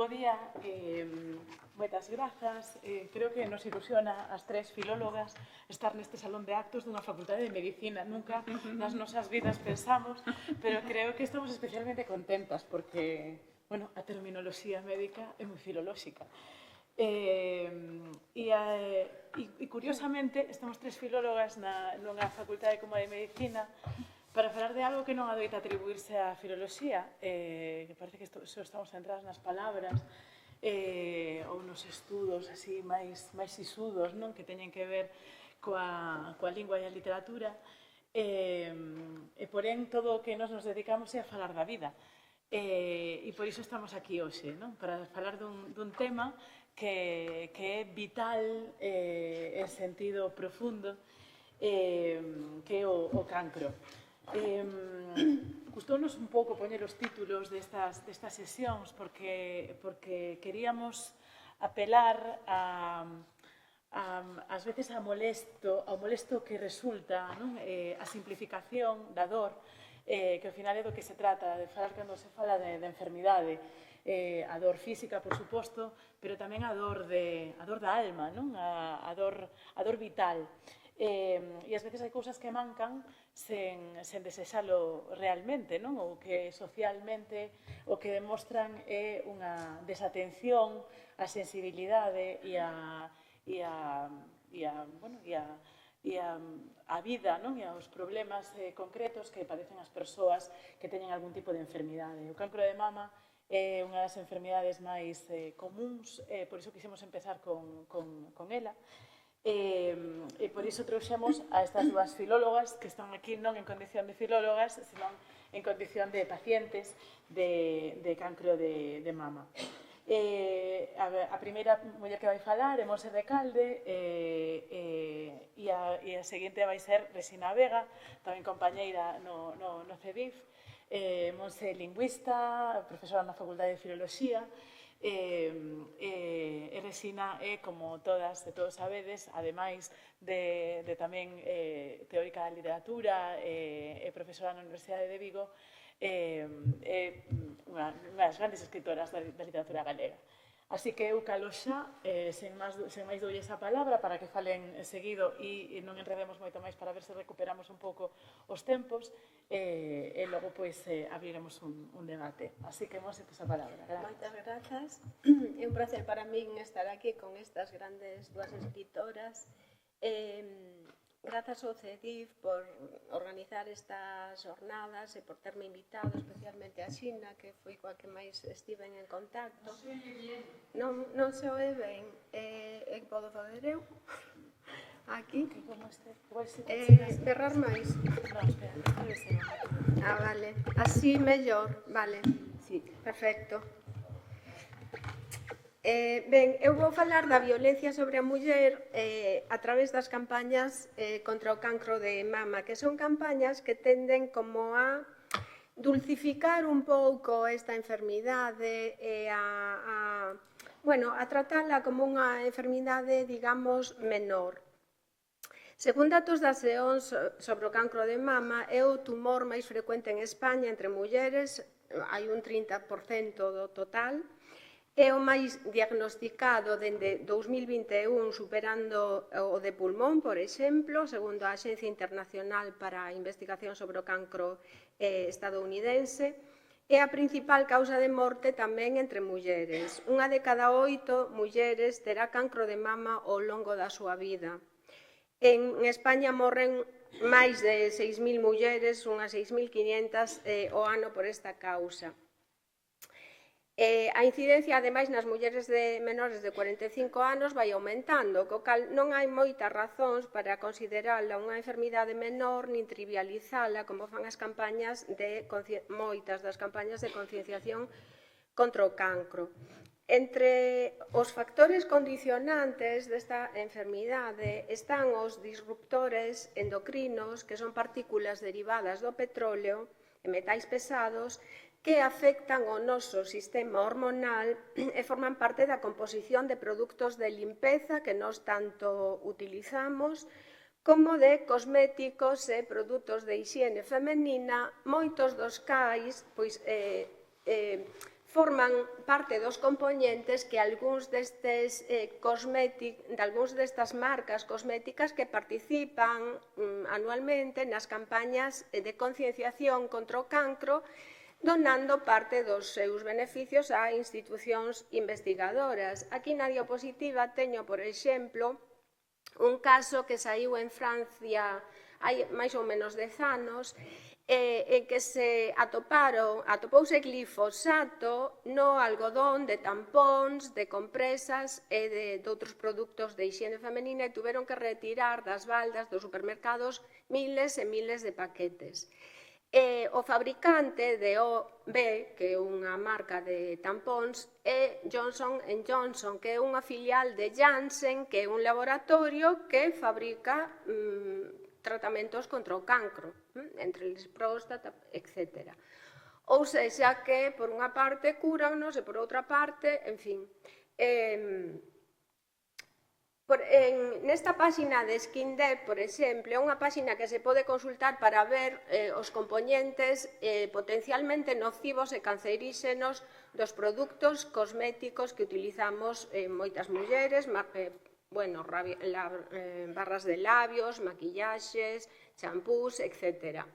bo día, moitas grazas. Creo que nos ilusiona as tres filólogas estar neste salón de actos dunha facultade de medicina. Nunca nas nosas vidas pensamos, pero creo que estamos especialmente contentas porque, bueno, a terminoloxía médica é moi filolóxica. E curiosamente, estamos tres filólogas nunha facultade como a de medicina para falar de algo que non adoita atribuirse á filoloxía, que parece que só estamos centradas nas palabras ou nos estudos así máis sisudos, non? Que teñen que ver coa lingua e a literatura, e porén todo o que nos dedicamos é a falar da vida. E por iso estamos aquí hoxe, non? Para falar dun tema que é vital en sentido profundo, que é o cancro. Gustounos un pouco poñer os títulos destas sesións porque queríamos apelar ás veces ao molesto que resulta, non? A simplificación da dor, que ao final é do que se trata de falar cando se fala de enfermidade, a dor física, por suposto, pero tamén a dor da alma, non? A dor vital. E ás veces hai cousas que mancan sen desexalo realmente, non? Ou que socialmente o que demostran é unha desatención á sensibilidade e a vida, non? E aos problemas concretos que padecen as persoas que teñen algún tipo de enfermidade. O cancro de mama é unha das enfermidades máis comuns, por iso quixemos empezar con ela. E por iso trouxemos a estas dúas filólogas que están aquí non en condición de filólogas, senón en condición de pacientes de cancro de mama. A primeira muller que vai falar é Monse Recalde e a seguinte vai ser Resina Vega, tamén compañeira no CEDIF. Monse é lingüista, profesora na Facultade de Filoloxía, e Resina é, como todas e todos sabedes, ademais de tamén teórica da literatura e profesora na Universidade de Vigo, é unha das grandes escritoras da literatura galega. Así que eu calo xa, sen máis doulles a palabra para que falen seguido e non enredemos moito máis para ver se recuperamos un pouco os tempos e logo abriremos un debate. Así que Monse, tes a palabra. Moitas grazas. É un placer para min estar aquí con estas grandes dúas escritoras. Grazas ao CEDIF por organizar estas jornadas e por terme invitado, especialmente a Xina, que foi coa que máis estiven en contacto. Non se oe ben. E podo fazer eu? Aquí? Berrar máis? Non, espera. Vale. Así mellor, vale. Sí. Perfecto. Ben, eu vou falar da violencia sobre a muller a través das campañas contra o cancro de mama, que son campañas que tenden como a dulcificar un pouco esta enfermidade e a tratala como unha enfermidade, digamos, menor. Según datos das EONS sobre o cancro de mama, é o tumor máis frecuente en España entre mulleres, hai un 30% do total, é o máis diagnosticado dende 2021, superando o de pulmón, por exemplo, segundo a Axencia Internacional para a Investigación sobre o Cancro estadounidense, é a principal causa de morte tamén entre mulleres. Unha de cada 8 mulleres terá cancro de mama ao longo da súa vida. En España morren máis de 6.000 mulleres, unhas 6.500 ao ano por esta causa. A incidencia, ademais, nas mulleres de menores de 45 anos vai aumentando, co cal non hai moitas razóns para considerala unha enfermidade menor nin trivializala como fan moitas das campañas de concienciación contra o cancro. Entre os factores condicionantes desta enfermidade están os disruptores endocrinos, que son partículas derivadas do petróleo e metais pesados, que afectan o noso sistema hormonal e forman parte da composición de produtos de limpeza que nós tanto utilizamos, como de cosméticos e produtos de hixiene femenina, moitos dos cais forman parte dos componentes que algúns destas marcas cosméticas que participan anualmente nas campañas de concienciación contra o cancro, donando parte dos seus beneficios a institucións investigadoras. Aquí na diapositiva teño, por exemplo, un caso que saiu en Francia hai máis ou menos 10 anos, en que se atopouse glifosato no algodón de tampóns, de compresas e de outros produtos de hixiene femenina e tuveron que retirar das baldas dos supermercados miles e miles de paquetes. O fabricante de OB, que é unha marca de tampóns, é Johnson & Johnson, que é unha filial de Janssen, que é un laboratorio que fabrica tratamentos contra o cancro, entre eles próstata, etc. Ou seja, que por unha parte cúranos e por outra parte, en fin. Nesta páxina de SkinDev, por exemplo, é unha páxina que se pode consultar para ver os componentes potencialmente nocivos e canceríxenos dos produtos cosméticos que utilizamos moitas mulleres, barras de labios, maquillaxes, champús, etc.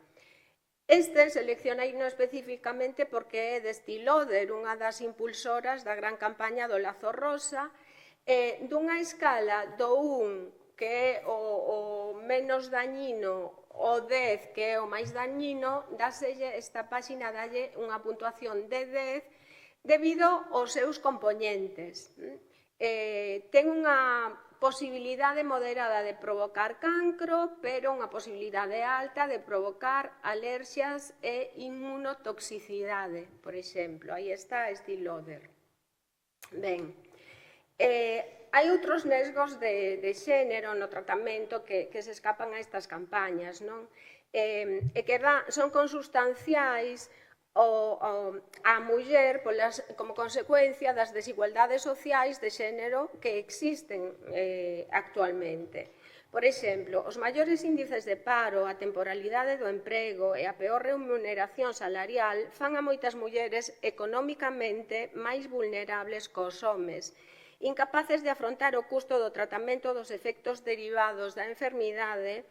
Este seleccioneino especificamente porque é de Estée Lauder, unha das impulsoras da gran campaña do Lazo Rosa, dunha escala do 1, que é o menos dañino, o 10, que é o máis dañino, esta páxina dalle unha puntuación de 10 debido aos seus componentes. Ten unha posibilidade moderada de provocar cancro, pero unha posibilidade alta de provocar alerxias e inmunotoxicidade, por exemplo. Aí está Estée Lauder. Ben, hai outros nesgos de xénero no tratamento que se escapan a estas campañas, non? E que son consustanciais á muller como consecuencia das desigualdades sociais de xénero que existen actualmente. Por exemplo, os maiores índices de paro, a temporalidade do emprego e a peor remuneración salarial fan a moitas mulleres económicamente máis vulnerables cos homes, incapaces de afrontar o custo do tratamento dos efectos derivados da enfermidade,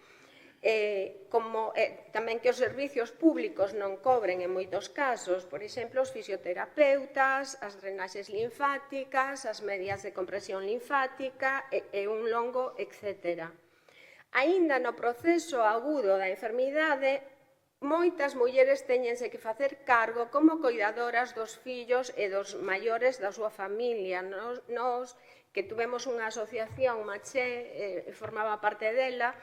tamén que os servicios públicos non cobren en moitos casos, por exemplo, os fisioterapeutas, as drenaxes linfáticas, as medias de compresión linfática e un longo, etc. Aínda no proceso agudo da enfermidade, moitas mulleres teñense que facer cargo como coidadoras dos fillos e dos maiores da súa familia. Nos que tuvemos unha asociación, Maché, formaba parte dela,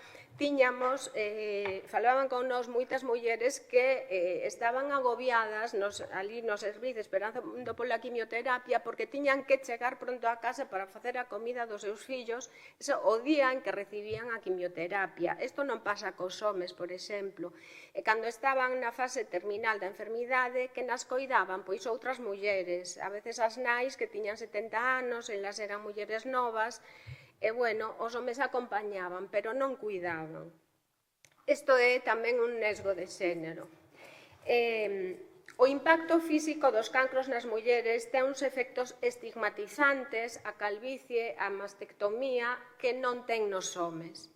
falaban con nós moitas mulleres que estaban agobiadas ali no servizo esperando pola quimioterapia porque tiñan que chegar pronto a casa para facer a comida dos seus fillos o día en que recibían a quimioterapia. Isto non pasa cos homes, por exemplo. E cando estaban na fase terminal da enfermidade, que nas coidaban? Pois outras mulleres, a veces as nais que tiñan 70 anos, elas eran mulleres novas, e, os homes acompañaban, pero non cuidaban. Isto é tamén un nesgo de xénero. O impacto físico dos cancros nas mulleres ten uns efectos estigmatizantes, a calvicie, a mastectomía, que non ten nos homes.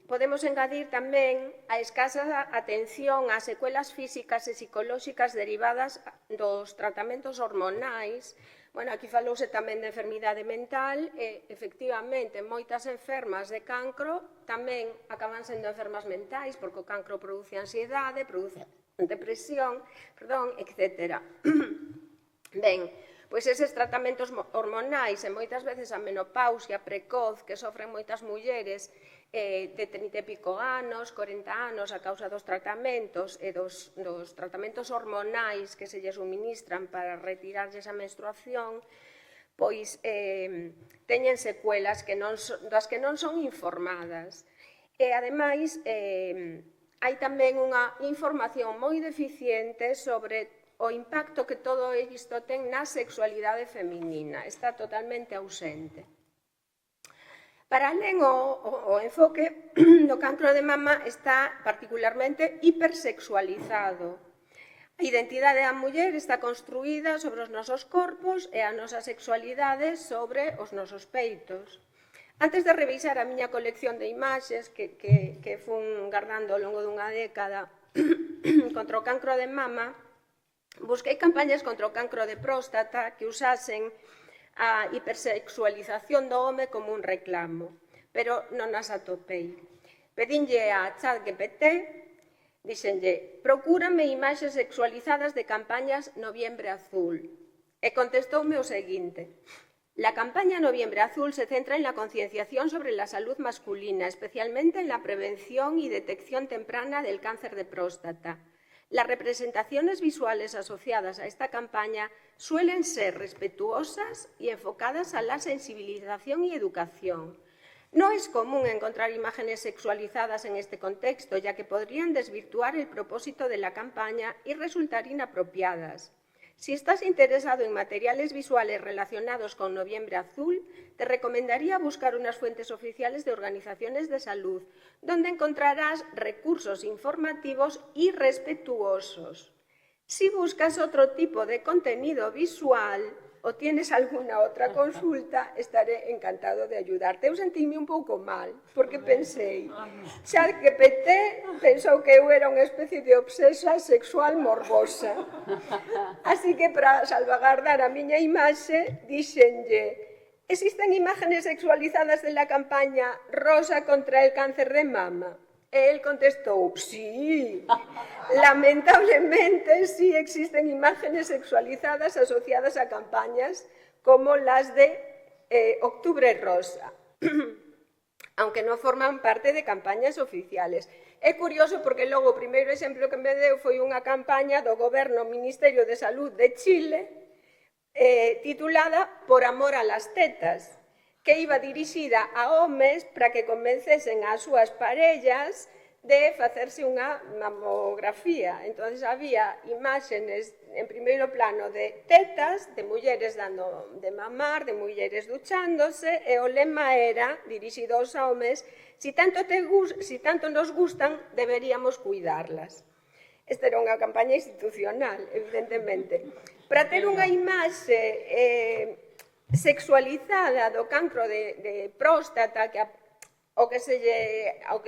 Podemos engadir tamén a escasa atención ás secuelas físicas e psicolóxicas derivadas dos tratamentos hormonais. Aquí falouse tamén de enfermidade mental e, efectivamente, moitas enfermas de cancro tamén acaban sendo enfermas mentais porque o cancro produce ansiedade, produce depresión, etc. Ben, pois eses tratamentos hormonais e moitas veces a menopausia precoz que sofren moitas mulleres de 30 e pico anos, 40 anos a causa dos tratamentos e dos tratamentos hormonais que se lle suministran para retirarlles a menstruación, pois teñen secuelas das que non son informadas. E, ademais, hai tamén unha información moi deficiente sobre o impacto que todo isto ten na sexualidade feminina. Está totalmente ausente. Para alén, o enfoque do cancro de mama está particularmente hipersexualizado. A identidade da muller está construída sobre os nosos corpos e a nosa sexualidade sobre os nosos peitos. Antes de revisar a miña colección de imaxes que fun guardando ao longo dunha década contra o cancro de mama, busquei campañas contra o cancro de próstata que usasen a hipersexualización do home como un reclamo, pero non as atopei. Pedinlle a ChatGPT, dixenlle, procúrame imaxes sexualizadas de campañas Noviembre Azul. E contestoume o seguinte: la campaña Noviembre Azul se centra en la concienciación sobre la salud masculina, especialmente en la prevención y detección temprana del cáncer de próstata. Las representaciones visuales asociadas a esta campaña suelen ser respetuosas y enfocadas a la sensibilización y educación. No es común encontrar imágenes sexualizadas en este contexto, ya que podrían desvirtuar el propósito de la campaña y resultar inapropiadas. Si estás interesado en materiales visuales relacionados con Noviembre Azul, te recomendaría buscar unas fuentes oficiales de organizaciones de salud, donde encontrarás recursos informativos y respetuosos. Si buscas otro tipo de contenido visual o tienes alguna outra consulta, estaré encantado de ayudarte. Eu sentíme un pouco mal, porque pensei, ChatGPT pensou que eu era unha especie de obsesa sexual morbosa. Así que, para salvaguardar a miña imaxe, dixenlle, existen imágenes sexualizadas de la campaña Rosa contra el cáncer de mama? E el contestou, sí, lamentablemente sí existen imágenes sexualizadas asociadas a campañas como las de Octubre Rosa, aunque no forman parte de campañas oficiales. É curioso porque logo o primeiro exemplo que me deu foi unha campaña do Goberno Ministerio de Salud de Chile titulada Por amor a las tetas, que iba dirixida a homes para que convencesen ás súas parellas de facerse unha mamografía. Entón, había imágenes en primeiro plano de tetas, de mulleres dando de mamar, de mulleres duchándose, e o lema era, dirixido aos homes, si tanto nos gustan, deberíamos cuidarlas. Esta era unha campaña institucional, evidentemente. Para ter unha imaxe sexualizada do cancro de próstata ao que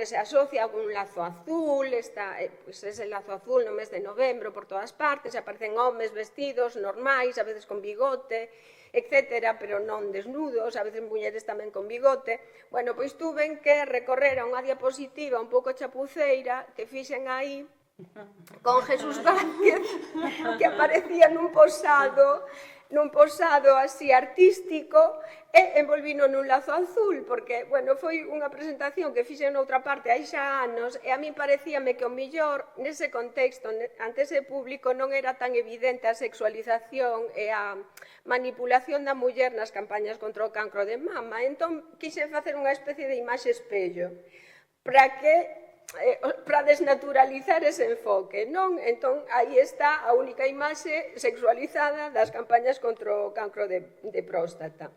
se asocia con un lazo azul, ese lazo azul no mes de novembro por todas partes, aparecen homes vestidos normais, a veces con bigote, etc., pero non desnudos, a veces mulleres tamén con bigote. Bueno, pois tuven que recorrer a unha diapositiva un pouco chapuceira que fixen aí con Jesús Vázquez, que aparecía nun posado así artístico, e envolvino nun lazo azul, porque, bueno, foi unha presentación que fixen noutra parte hai xa anos, e a mí parecíame que o millor, nese contexto, ante ese público, non era tan evidente a sexualización e a manipulación da muller nas campañas contra o cancro de mama. Entón, quixen facer unha especie de imaxe espello, para desnaturalizar ese enfoque, non? Entón, aí está a única imaxe sexualizada das campañas contra o cancro de próstata.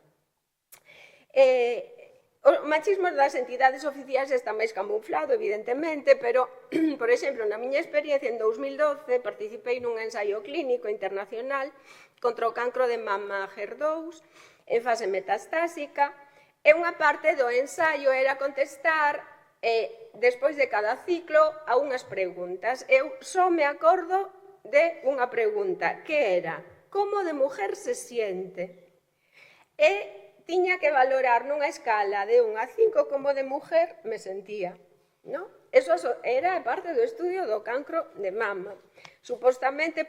O machismo das entidades oficiais está máis camuflado, evidentemente, pero, por exemplo, na miña experiencia, en 2012, participei nun ensaio clínico internacional contra o cancro de mama HER2 en fase metastásica, e unha parte do ensaio era contestar despois de cada ciclo a unhas preguntas. Eu só me acordo de unha pregunta, que era, como de mujer se siente? E tiña que valorar nunha escala de 1 a 5 como de mujer me sentía, non? Eso era parte do estudio do cancro de mama. Supostamente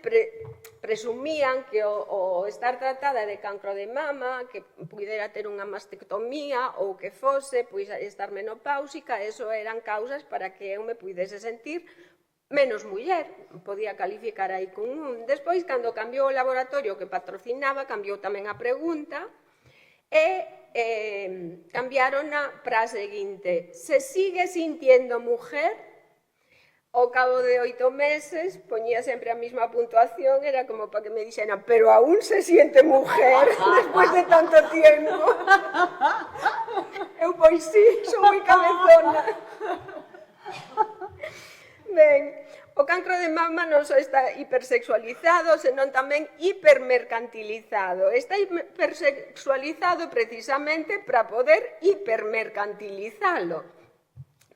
presumían que o estar tratada de cancro de mama, que pudera ter unha mastectomía ou que fose, pois estar menopáusica, eso eran causas para que eu me pudese sentir menos muller, podía calificar aí con un. Despois, cando cambiou o laboratorio que patrocinaba, cambiou tamén a pregunta, e cambiaron para a seguinte: se sigue sintiendo mujer? Ao cabo de 8 meses, poñía sempre a mesma puntuación, era como para que me dixeran, pero aún se siente mujer despois de tanto tiempo. Eu, pois sí, son moi cabezona. Ben, O cancro de mama non só está hipersexualizado, senón tamén hipermercantilizado. Está hipersexualizado precisamente para poder hipermercantilizalo.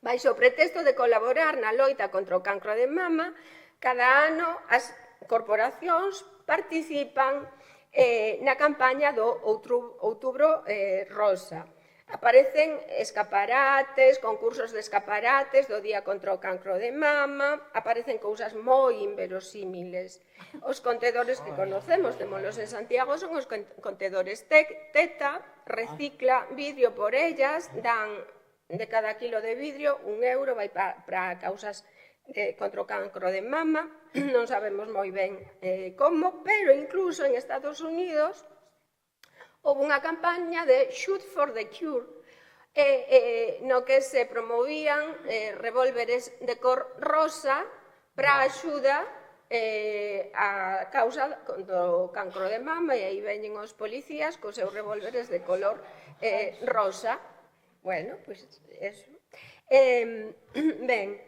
Baixo o pretexto de colaborar na loita contra o cancro de mama, cada ano as corporacións participan na campaña do Outubro Rosa. Aparecen escaparates, concursos de escaparates do Día contra o Cancro de Mama, aparecen cousas moi inverosímiles. Os contedores que conocemos, témolos en Santiago, son os contedores Teta, recicla vidrio por ellas, dan de cada kilo de vidrio €1, vai para causas contra o cancro de mama, non sabemos moi ben como, pero incluso en Estados Unidos houve unha campaña de Shoot for the Cure, no que se promovían revólveres de cor rosa para axuda a causa do cancro de mama, e aí veñen os policías cos seus revólveres de color rosa. Bueno, pois eso. Ben,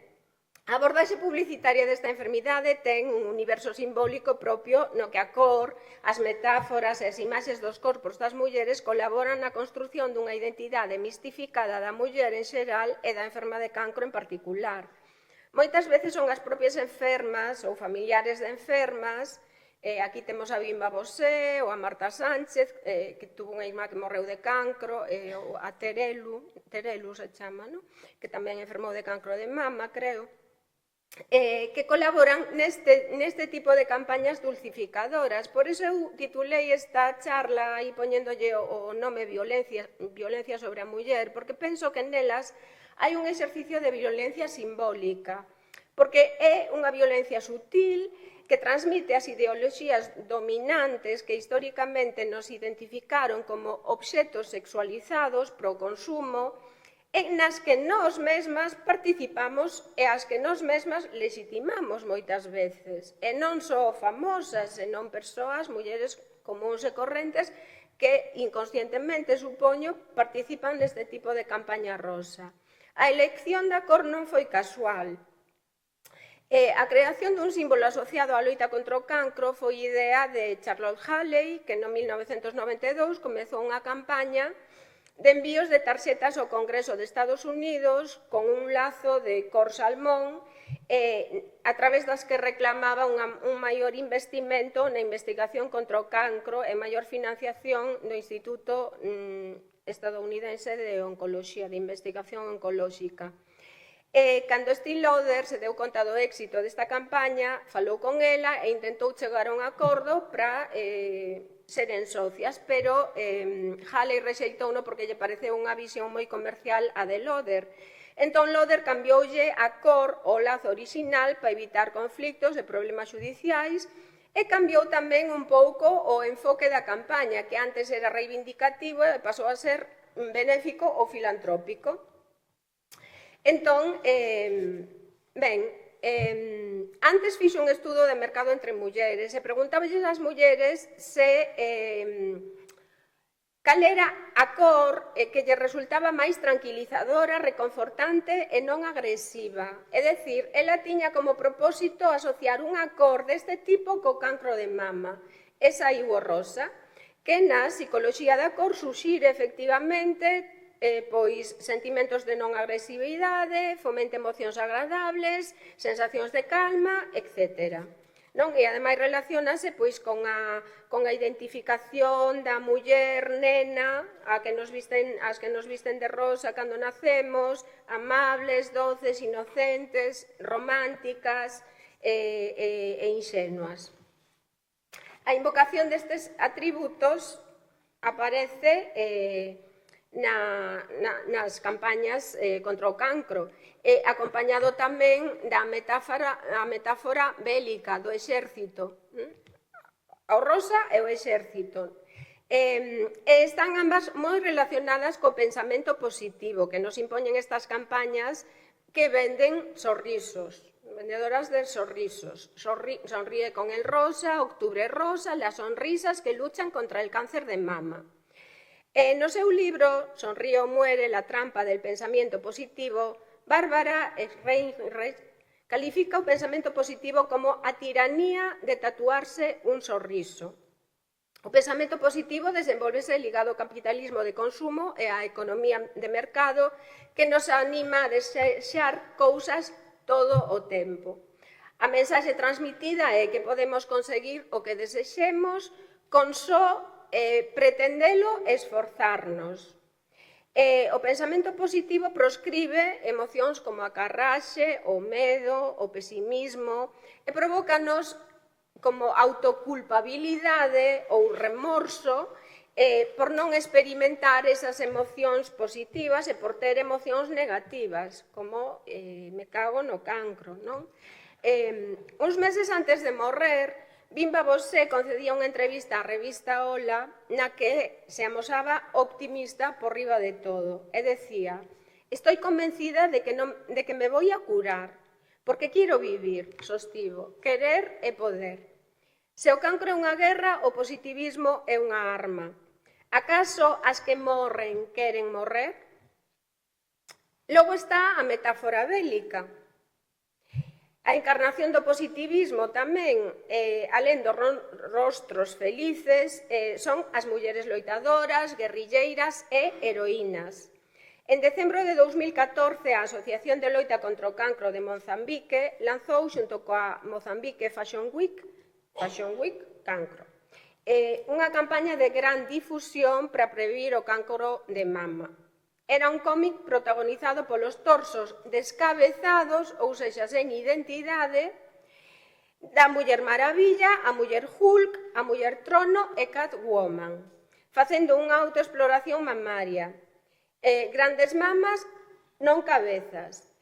a abordaxe publicitaria desta enfermidade ten un universo simbólico propio no que a cor, as metáforas e as imaxes dos corpos das mulleres colaboran na construción dunha identidade mistificada da muller en xeral e da enferma de cancro en particular. Moitas veces son as propias enfermas ou familiares de enfermas, aquí temos a Bimba Bosé ou a Marta Sánchez, que tuvo unha irmá que morreu de cancro, ou a Terelu se chama, que tamén enfermou de cancro de mama, creo, que colaboran neste tipo de campañas dulcificadoras. Por iso eu titulei esta charla aí poñéndolle o nome violencia sobre a muller, porque penso que nelas hai un exercicio de violencia simbólica, porque é unha violencia sutil que transmite as ideoloxías dominantes que históricamente nos identificaron como obxetos sexualizados pro consumo, nas que nós mesmas participamos e as que nós mesmas legitimamos moitas veces. E non só famosas, senón persoas, mulleres comúns e correntes, que inconscientemente, supoño, participan neste tipo de campaña rosa. A elección da cor non foi casual. A creación dun símbolo asociado á loita contra o cancro foi idea de Charlotte Halley, que no 1992 comezou unha campaña de envíos de tarxetas ao Congreso de Estados Unidos con un lazo de cor salmón a través das que reclamaba un maior investimento na investigación contra o cancro e maior financiación do Instituto Estadounidense de Oncoloxía, de Investigación Oncolóxica. Cando Estée Lauder se deu conta do éxito desta campaña, falou con ela e intentou chegar a un acordo para seren socias, pero Halley rexeitouno porque lle pareceu unha visión moi comercial a de Lauder. Entón, Lauder cambioulle a cor ao lazo orixinal para evitar conflictos e problemas xudiciais e cambiou tamén un pouco o enfoque da campaña, que antes era reivindicativo e pasou a ser benéfico ou filantrópico. Entón, antes fixo un estudo de mercado entre mulleres e preguntáballes ás mulleres cal era a cor que lle resultaba máis tranquilizadora, reconfortante e non agresiva. É dicir, ela tiña como propósito asociar unha cor deste tipo co cancro de mama. E saiu o rosa, que na psicoloxía da cor suxire efectivamente pois sentimentos de non agresividade, fomenta emocións agradables, sensacións de calma, etc. E ademais relacionase pois con a identificación da muller nena as que nos visten de rosa cando nacemos, amables, doces, inocentes, románticas e inxenuas. A invocación destes atributos aparece nas campañas contra o cancro, acompañado tamén da metáfora bélica do exército, o rosa e o exército. Están ambas moi relacionadas co pensamento positivo que nos impoñen estas campañas que venden sorrisos, vendedoras de sorrisos. Sonríe con el rosa, Octubre Rosa, las sonrisas que luchan contra el cáncer de mama. No seu libro, Sonríe o muere, la trampa del pensamiento positivo, Bárbara Ehrenreich Califica o pensamento positivo como a tiranía de tatuarse un sorriso. O pensamento positivo desenvolvese ligado ao capitalismo de consumo e á economía de mercado que nos anima a desexar cousas todo o tempo. A mensaxe transmitida é que podemos conseguir o que desexemos con só pretendelo e esforzarnos. O pensamento positivo proscribe emocións como a carraxe, o medo, o pesimismo e provócanos como autoculpabilidade ou remorso por non experimentar esas emocións positivas e por ter emocións negativas, como me cago no cancro, non? Uns meses antes de morrer, Bimba Bosé concedía unha entrevista á revista Hola na que se amosaba optimista por riba de todo e decía: «Estoy convencida de que me voy a curar, porque quiero vivir», sostivo, querer e poder. Se o cancro é unha guerra, o positivismo é unha arma. Acaso as que morren queren morrer? Logo está a metáfora bélica. A encarnación do positivismo tamén, alén dos rostros felices, son as mulleres loitadoras, guerrilleiras e heroínas. En decembro de 2014, a Asociación de Loita contra o Cancro de Mozambique lanzou, xunto coa Mozambique Fashion Week Cancro, unha campaña de gran difusión para prevenir o cancro de mama. Era un cómic protagonizado polos torsos descabezados, ou sexa, sen identidade, da Muller Maravilla, a Muller Hulk, a Muller Trono e Catwoman, facendo unha autoexploración mamaria. Grandes mamas, non cabezas.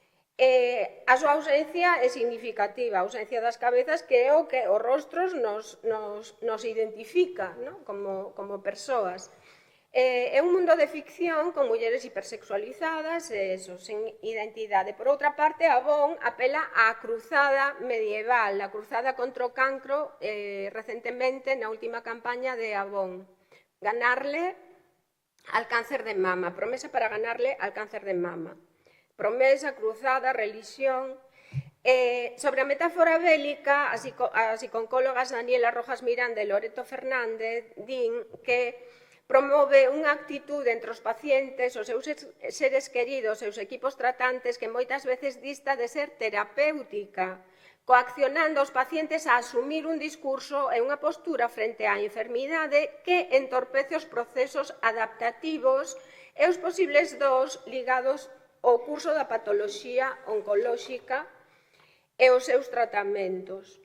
A súa ausencia é significativa, a ausencia das cabezas, que é o que os rostros nos identifica, non? Como persoas. É un mundo de ficción con mulleres hipersexualizadas e sen identidade. Por outra parte, Avon apela á cruzada medieval, a cruzada contra o cancro recentemente na última campaña de Avon. Ganarle al cáncer de mama, promesa para ganarle al cáncer de mama. Promesa, cruzada, religión. Sobre a metáfora bélica, as psicólogas Daniela Rojas Miranda e Loreto Fernández din que promove unha actitude entre os pacientes, os seus seres queridos e os equipos tratantes que moitas veces dista de ser terapéutica, coaccionando os pacientes a asumir un discurso e unha postura frente á enfermidade que entorpece os procesos adaptativos e os posibles dos ligados ao curso da patoloxía oncolóxica e os seus tratamentos.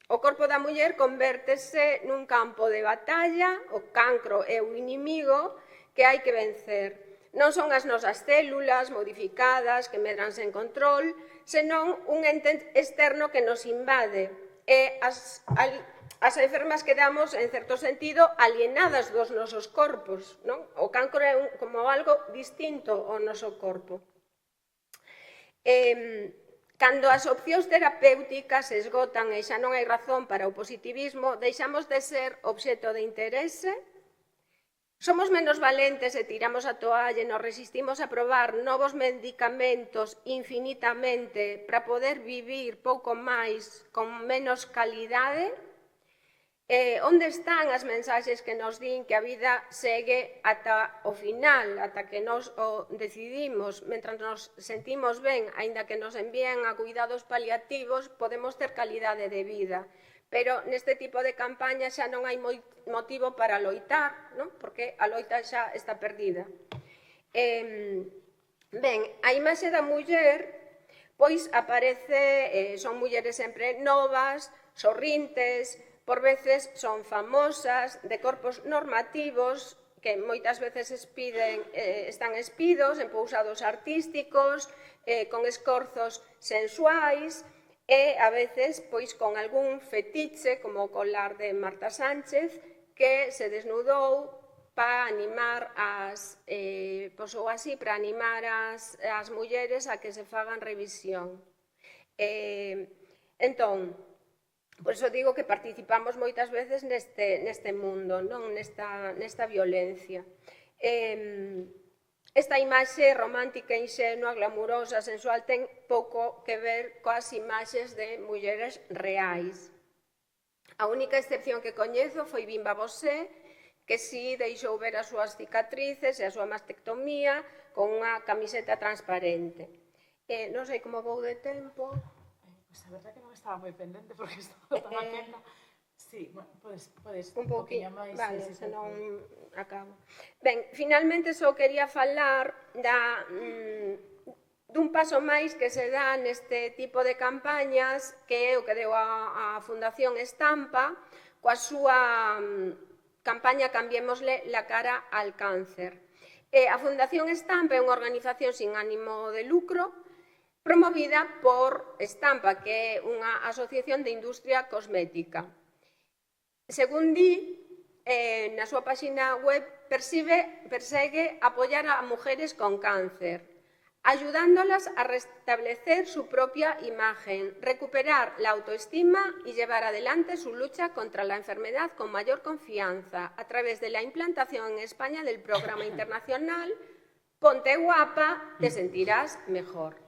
O corpo da muller convértese nun campo de batalla, o cancro é o inimigo que hai que vencer. Non son as nosas células modificadas que medran sen control, senón un ente externo que nos invade. E as enfermas quedamos, en certo sentido, alienadas dos nosos corpos, non? O cancro é como algo distinto ao noso corpo. Cando as opcións terapéuticas se esgotan e xa non hai razón para o positivismo, deixamos de ser obxecto de interese, somos menos valentes e tiramos a toalla e nos resistimos a probar novos medicamentos infinitamente para poder vivir pouco máis con menos calidade. Onde están as mensaxes que nos din que a vida segue ata o final, ata que nos o decidimos, mentre nos sentimos ben, aínda que nos envíen a cuidados paliativos, podemos ter calidade de vida. Pero neste tipo de campaña xa non hai motivo para loitar, non? Porque a loita xa está perdida. Ben, a imaxe da muller, pois aparece, son mulleres sempre novas, sorrintes, por veces son famosas, de corpos normativos, que moitas veces están espidos en pousados artísticos, con escorzos sensuais, e a veces pois con algún fetiche, como o colar de Marta Sánchez, que se desnudou para animar as mulleres a que se fagan revisión. Entón, por iso digo que participamos moitas veces neste mundo, non? Nesta violencia. esta imaxe romántica, inxenua, glamurosa, sensual, ten pouco que ver coas imaxes de mulleres reais. A única excepción que coñezo foi Bimba Bosé, que si deixou ver as súas cicatrices e a súa mastectomía con unha camiseta transparente. Non sei como vou de tempo. Pois a verdad que non estaba moi pendente porque estaba tan atenta. Sí, bueno, podes un poquinho máis. Vale, senón acabo. Ben, finalmente só quería falar dun paso máis que se dá neste tipo de campañas, que é o que deu a Fundación Estampa, coa súa campaña Cambiémosle la cara al cáncer. A Fundación Estampa é unha organización sin ánimo de lucro, promovida por Estampa, que é unha asociación de industria cosmética. Según di, na súa página web, persegue apoiar a mujeres con cáncer, ayudándolas a restablecer su propia imagen, recuperar la autoestima y llevar adelante su lucha contra la enfermedad con mayor confianza a través de la implantación en España del programa internacional Ponte guapa, te sentirás mejor.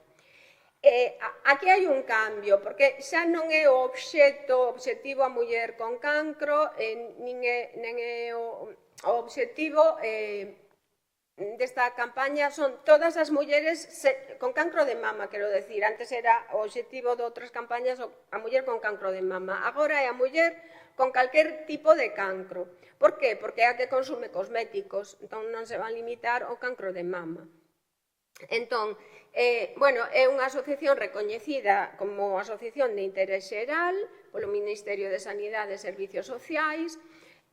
Aquí hai un cambio, porque xa non é o obxectivo a muller con cancro, nin é o obxectivo desta campaña, son todas as mulleres con cancro de mama, quero decir, antes era o obxectivo de outras campañas a muller con cancro de mama, agora é a muller con calquer tipo de cancro. Por qué? Porque é a que consume cosméticos, entón non se van limitar ao cancro de mama. Entón, bueno, é unha asociación recoñecida como asociación de interés xeral polo Ministerio de Sanidade e Servicios Sociais,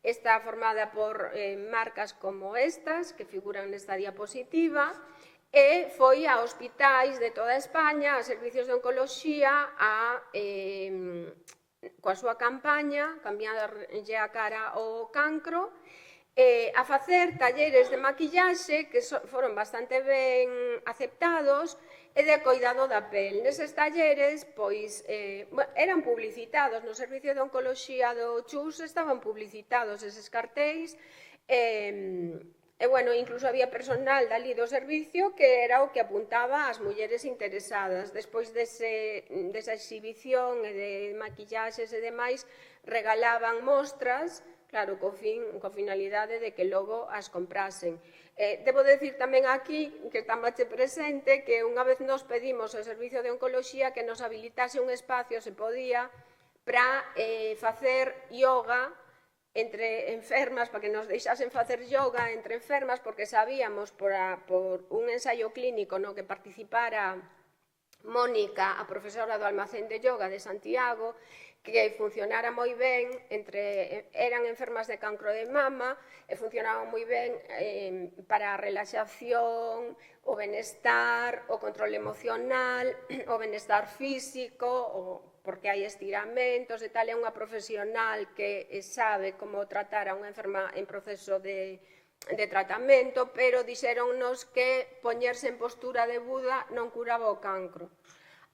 está formada por marcas como estas, que figuran nesta diapositiva, e foi a hospitais de toda España, a servicios de oncoloxía, coa súa campaña, Cambiarlle a cara ao cancro, a facer talleres de maquillaxe que foron bastante ben aceptados e de coidado da pel. Neses talleres, pois, eran publicitados no Servicio de Oncoloxía do Chus, estaban publicitados eses cartéis, e, bueno, incluso había personal dali do servicio que era o que apuntaba ás mulleres interesadas. Despois desa exhibición e de maquillaxes e demais, regalaban mostras, claro, coa finalidade de que logo as comprasen. Debo decir tamén aquí, que estámache presente, que unha vez nos pedimos ao Servicio de Oncoloxía que nos habilitase un espacio, se podía, para facer yoga entre enfermas, para que nos deixasen facer yoga entre enfermas, porque sabíamos por un ensaio clínico no que participara Mónica, a profesora do Almacén de Yoga de Santiago, que funcionara moi ben, eran enfermas de cancro de mama, e funcionaban moi ben para a relaxación, o benestar, o control emocional, o benestar físico, porque hai estiramentos e tal. É unha profesional que sabe como tratar a unha enferma en proceso de tratamento, pero dixéronnos que poñerse en postura de Buda non curaba o cancro.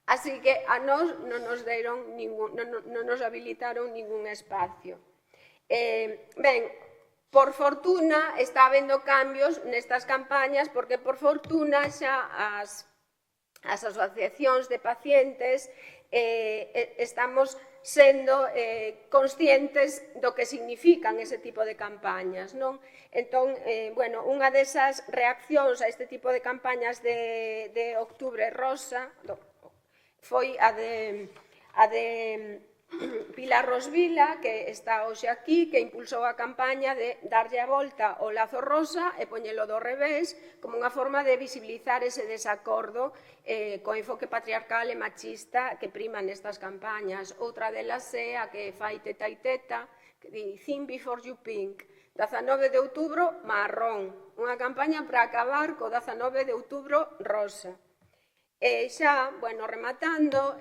Así que a nós non nos habilitaron ningún espacio. Ben, por fortuna está habendo cambios nestas campañas, porque por fortuna xa as asociacións de pacientes estamos sendo conscientes do que significan ese tipo de campañas, non? Entón, bueno, unha desas reaccións a este tipo de campañas de Octubre Rosa foi a de Pilar Rosvila, que está hoxe aquí, que impulsou a campaña de darlle a volta ao lazo rosa e poñelo do revés, como unha forma de visibilizar ese desacordo co enfoque patriarcal e machista que prima nestas campañas. Outra delas é a que fai Teta e Teta, que di Think Before You Pink, 19 de outubro, marrón, unha campaña para acabar co 19 de outubro rosa. E xa, bueno, rematando,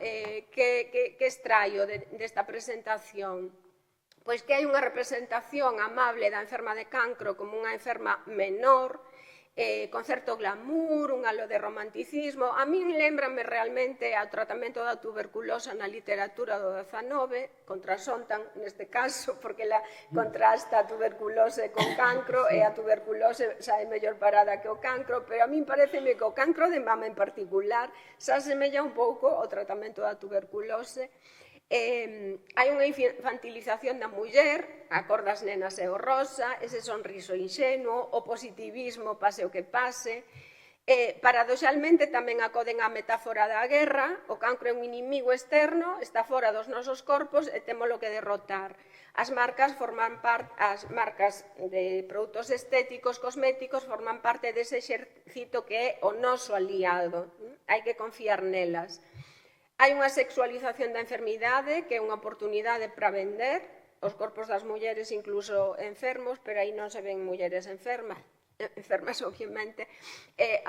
que extraio desta presentación? Pois que hai unha representación amable da enferma de cancro como unha enferma menor, con certo glamour, un halo de romanticismo. A min lembrame realmente ao tratamento da tuberculosa na literatura do XIX, contrasontan neste caso, porque la contrasta a tuberculose con cancro e a tuberculose sae mellor parada que o cancro, pero a min pareceme que o cancro de mama en particular se asemella un pouco ao tratamento da tuberculose. Hai unha infantilización da muller, a cor das nenas é o rosa, ese sonriso inxenuo, o positivismo pase o que pase. Paradoxalmente tamén acoden a metáfora da guerra, o cancro é un inimigo externo, está fora dos nosos corpos e témolo que derrotar. As marcas de produtos estéticos, cosméticos, forman parte dese exercito que é o noso aliado. Hai que confiar nelas. Hai unha sexualización da enfermidade que é unha oportunidade para vender os corpos das mulleres incluso enfermos, pero aí non se ven mulleres enfermas obviamente,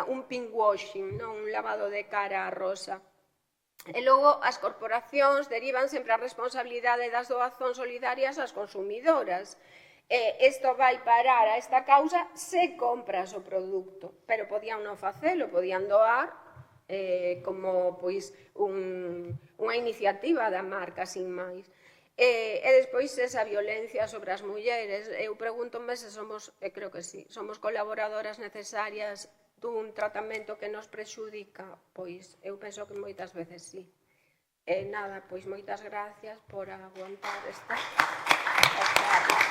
un pinkwashing, un lavado de cara a rosa. E logo as corporacións derivan sempre a responsabilidade das doazóns solidarias ás consumidoras. Isto vai parar a esta causa se compras o produto, pero podían non facelo, podían doar como unha iniciativa da marca, sin máis. E despois esa violencia sobre as mulleres, eu pregúntome se somos, e creo que sí, somos colaboradoras necesarias dun tratamento que nos prexudica, pois eu penso que moitas veces sí. E nada, pois moitas gracias por aguantar esta charla.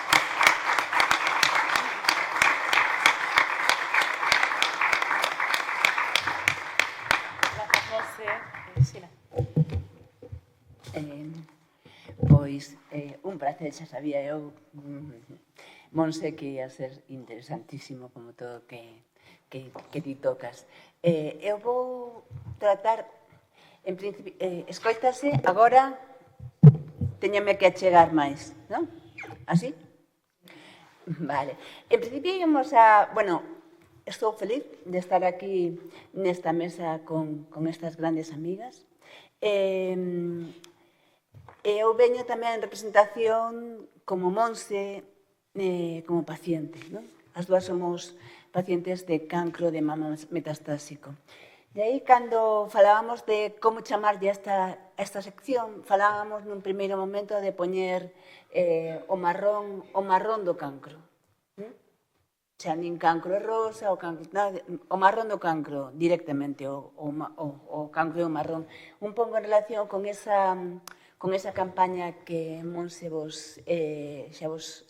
Pois, un placer, xa sabía eu, Monse, que ia ser interesantísimo como todo que ti tocas. Eu vou tratar, en principio, escoitase, agora teñame que achegar máis, non? Así? Vale. En principio íamos a, bueno, estou feliz de estar aquí nesta mesa con estas grandes amigas. Eu veño tamén en representación como Monse, como paciente, non? As dúas somos pacientes de cancro de mama metastásico. E aí, cando falábamos de como chamarlle a esta sección, falábamos nun primeiro momento de poñer o marrón do cancro. Xa nin cancro rosa, o marrón do cancro, directamente, o cancro é o marrón. Un pouco en relación con esa campaña que Monse xa vos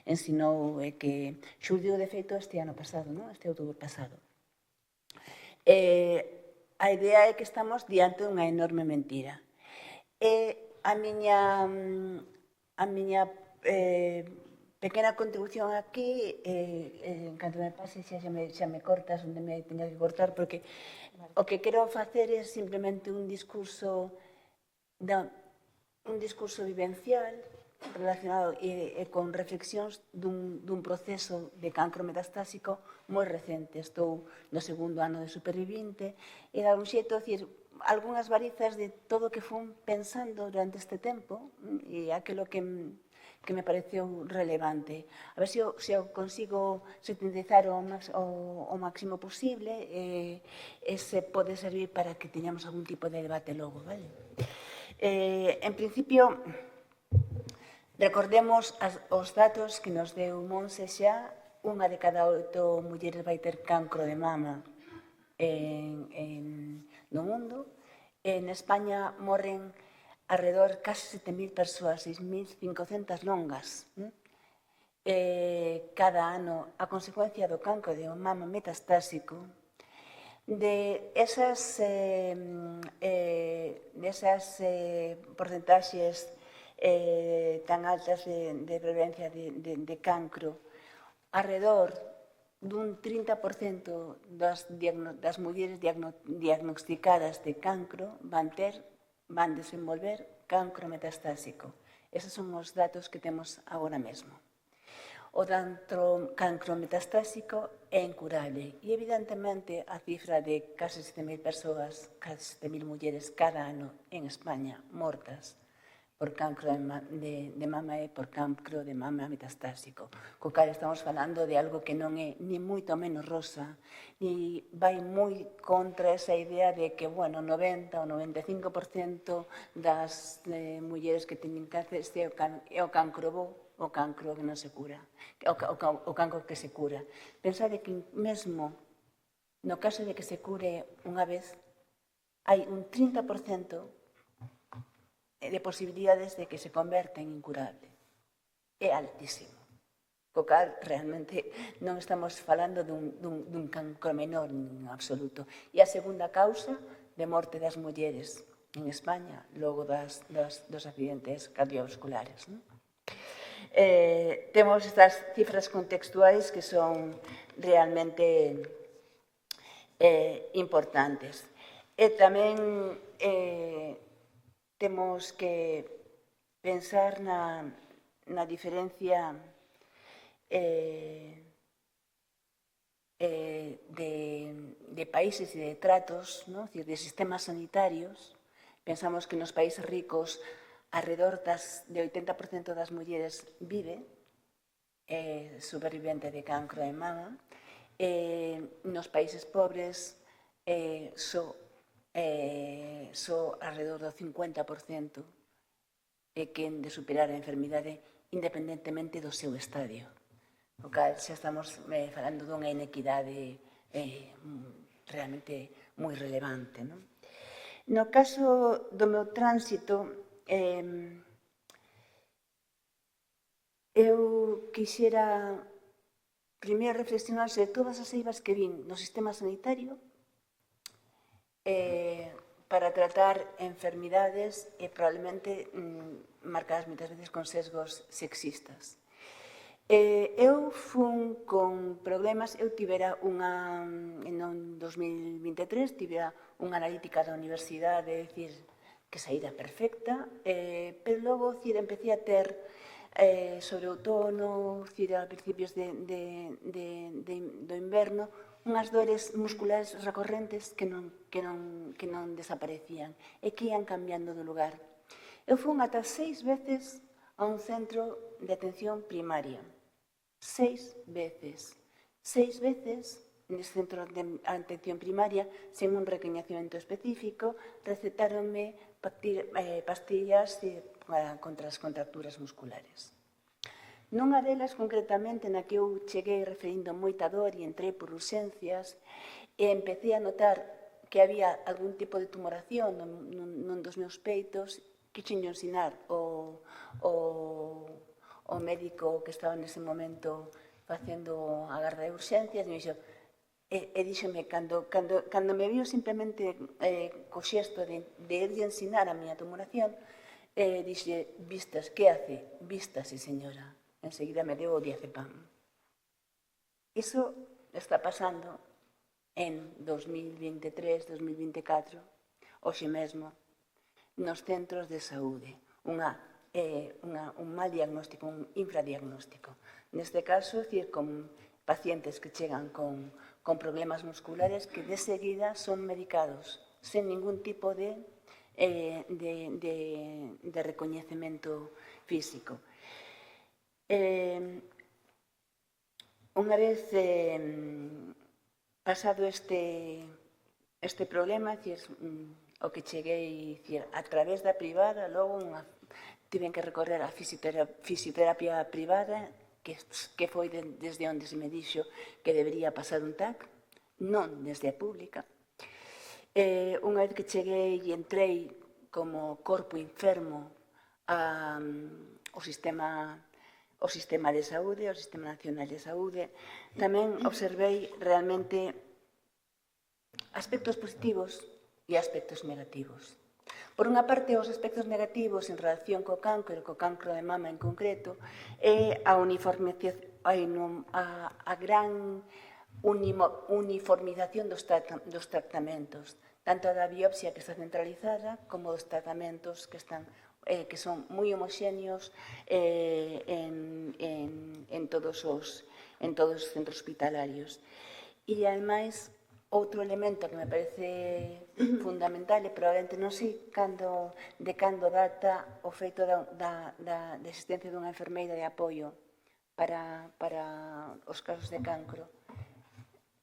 ensinou e que xurdiu de feito este ano pasado, non? Este outubro pasado. A idea é que estamos diante dunha enorme mentira. A miña pequena contribución aquí, en canto me pase, xa me cortas onde me teña que cortar, porque o que quero facer é simplemente un discurso vivencial relacionado con reflexións dun proceso de cancro metastásico moi recente. Estou no segundo ano de supervivinte e dar un xeito, dicir, algunhas varizas de todo o que fun pensando durante este tempo e aquilo que me pareceu relevante. A ver se eu consigo sintetizar o máximo posible e se pode servir para que teñamos algún tipo de debate logo, vale? En principio, recordemos os datos que nos deu Monse xa. Unha de cada 8 mulleres vai ter cancro de mama no mundo. En España morren alrededor case 7.000 persoas, 6.500 longas. Cada ano, a consecuencia do cancro de mama metastásico, de esas porcentaxes tan altas de prevalencia de cancro, alrededor dun 30% das mulleres diagnosticadas de cancro van desenvolver cancro metastásico. Eses son os datos que temos agora mesmo. O cancro metastásico é incurable e, evidentemente, a cifra de case 7.000 persoas, case 7.000 mulleres cada ano en España mortas por cancro de mama e por cancro de mama metastásico. Co cal estamos falando de algo que non é ni moito menos rosa, ni vai moi contra esa idea de que, bueno, 90 ou 95% das mulleres que teñen cáncer é o cancro bo, o cancro que non se cura, o cancro que se cura. Pensade que mesmo no caso de que se cure unha vez, hai un 30% de posibilidades de que se converta en incurable. É altísimo. Co cal, realmente, non estamos falando dun cancro menor en absoluto. E a segunda causa de morte das mulleres en España, logo dos accidentes cardiovasculares. Temos estas cifras contextuais que son realmente importantes. E tamén temos que pensar na diferencia de países e de tratos, de sistemas sanitarios. Pensamos que nos países ricos alrededor de 80% das mulleres vive supervivente de cancro de mama. Nos países pobres só alrededor do 50% que han de superar a enfermidade independentemente do seu estadio. O cal xa estamos falando dunha inequidade realmente moi relevante. No caso do meu tránsito, eu quixera primeiro reflexionar sobre todas as eivas que vin no sistema sanitario para tratar enfermidades e probablemente marcadas moitas veces con sesgos sexistas. Eu fun con problemas, eu tivera en 2023, tivera unha analítica da universidade, decir, que saíra perfecta, pero logo, empecé a ter sobre o outono, a principios do inverno, unhas dores musculares recorrentes que non desaparecían e que ian cambiando de lugar. Eu fun ata 6 veces a un centro de atención primaria. 6 veces. 6 veces nese centro de atención primaria, sen un requeñecemento específico, recetáronme pastillas contra as contracturas musculares. Nunha delas, concretamente, na que eu cheguei referindo moita dor e entrei por urxencias e empecé a notar que había algún tipo de tumoración nun dos meus peitos, quixenlle ensinar o médico que estaba nese momento facendo a garda de urxencias e díxome, cando me viu simplemente co xesto de irlle ensinar a miña tumoración, dixe, vistas, que hace? Vistase, señora. Enseguida me deu o diazepam. Iso está pasando en 2023, 2024, hoxe mesmo, nos centros de saúde. Un mal diagnóstico, un infradiagnóstico. Neste caso, con pacientes que chegan con problemas musculares que de seguida son medicados sen ningún tipo de recoñecemento físico. Unha vez pasado este problema, o que cheguei a través da privada, logo tiven que recorrer a fisioterapia privada, que foi desde onde se me dixo que debería pasar un TAC, non desde a pública. Unha vez que cheguei e entrei como corpo enfermo ao sistema de saúde, ao Sistema Nacional de Saúde, tamén observei realmente aspectos positivos e aspectos negativos. Por unha parte, os aspectos negativos en relación co cancro de mama en concreto, é a gran uniformización dos tratamentos, tanto da biopsia que está centralizada como dos tratamentos que son moi homoxéneos en todos os centros hospitalarios. E, ademais, outro elemento que me parece fundamental, e probablemente non sei de cando data o feito da existencia dunha enfermeira de apoio para os casos de cancro.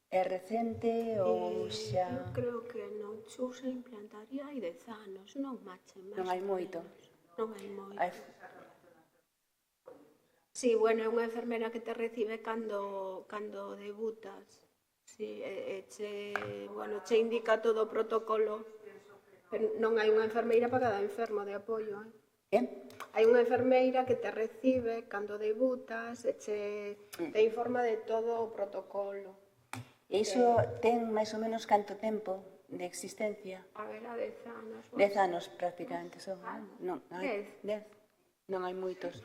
É recente ou xa... Eu creo que no Chou se implantaría hai 10 anos, non mache máis. Non hai moito. Non hai moito. Sí, bueno, é unha enfermera que te recibe cando debutas. Sí, che indica todo o protocolo. Pero non hai unha enfermeira para cada enfermo de apoio, Hai unha enfermeira que te recibe cando debutas e te informa de todo o protocolo. E iso ten máis ou menos canto tempo de existencia? A ver, a 10 anos. 10 anos prácticamente son. Non, 10. Non hai moitos.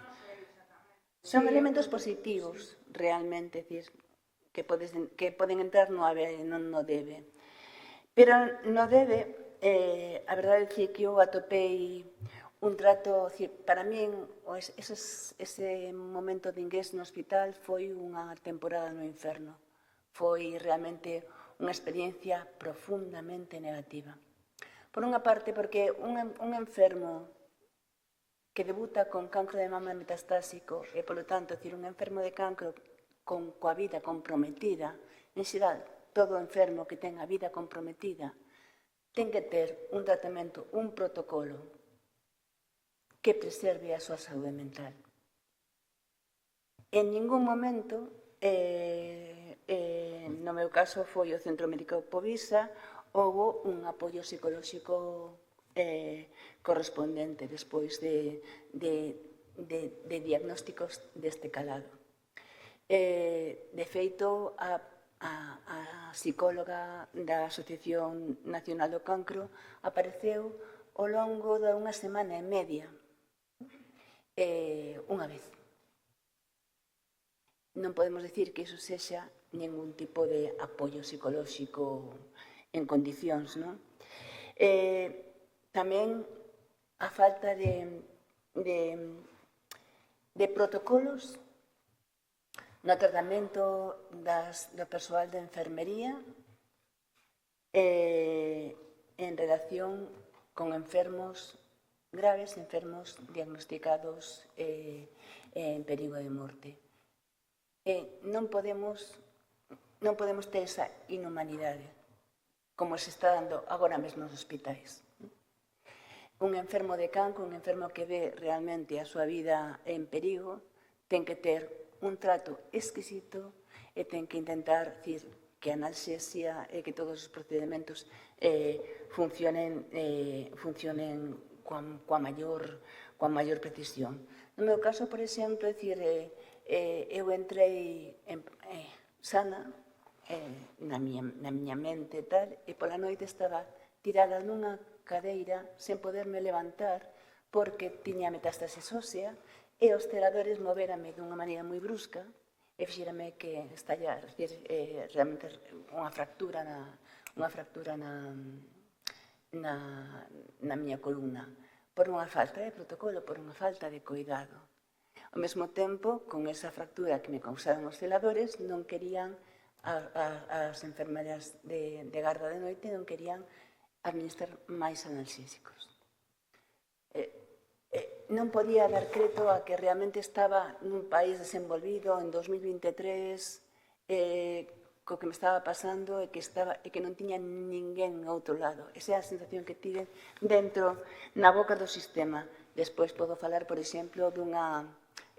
Son elementos positivos, realmente, decir, que poden entrar no haber e non no debe. Pero no debe, a verdade é que eu atopei un trato, para min, ese momento de ingreso no hospital foi unha temporada no inferno. Foi realmente unha experiencia profundamente negativa. Por unha parte, porque un enfermo que debuta con cancro de mama metastásico e, polo tanto, un enfermo de cancro coa vida comprometida, en xeral, todo enfermo que ten a vida comprometida ten que ter un tratamento, un protocolo que preserve a súa saúde mental. En ningún momento, no meu caso foi o Centro Médico Povisa, houve un apoio psicolóxico correspondente despois de diagnósticos deste calado. De feito, a psicóloga da Asociación Nacional do Cancro apareceu ao longo de unha semana e media, unha vez. Non podemos dicir que iso sexa ningún tipo de apoio psicolóxico en condicións, non? Tamén a falta de protocolos no tratamento do persoal de enfermería en relación con enfermos graves, enfermos diagnosticados en perigo de morte. Non podemos ter esa inhumanidade como se está dando agora mesmo nos hospitais. Un enfermo de cancro, un enfermo que ve realmente a súa vida en perigo, ten que ter un trato exquisito e ten que intentar que a analxesia e que todos os procedimentos funcionen coa maior precisión. No meu caso, por exemplo, eu entrei sana na miña mente e tal, e pola noite estaba tirada nunha cadeira sen poderme levantar porque tiña metástasis ósea e os celadores moverame dunha maneira moi brusca e fixérame que estallar, realmente unha fractura na miña columna por unha falta de protocolo, por unha falta de cuidado. Ao mesmo tempo, con esa fractura que me causaron os celadores, non querían as enfermeras de garda de noite non querían administrar máis analxésicos. Non podía dar crédito a que realmente estaba nun país desenvolvido en 2023 co que me estaba pasando e que non tiña ninguén ao outro lado. Esa é a sensación que tive dentro na boca do sistema. Despois podo falar, por exemplo, dunha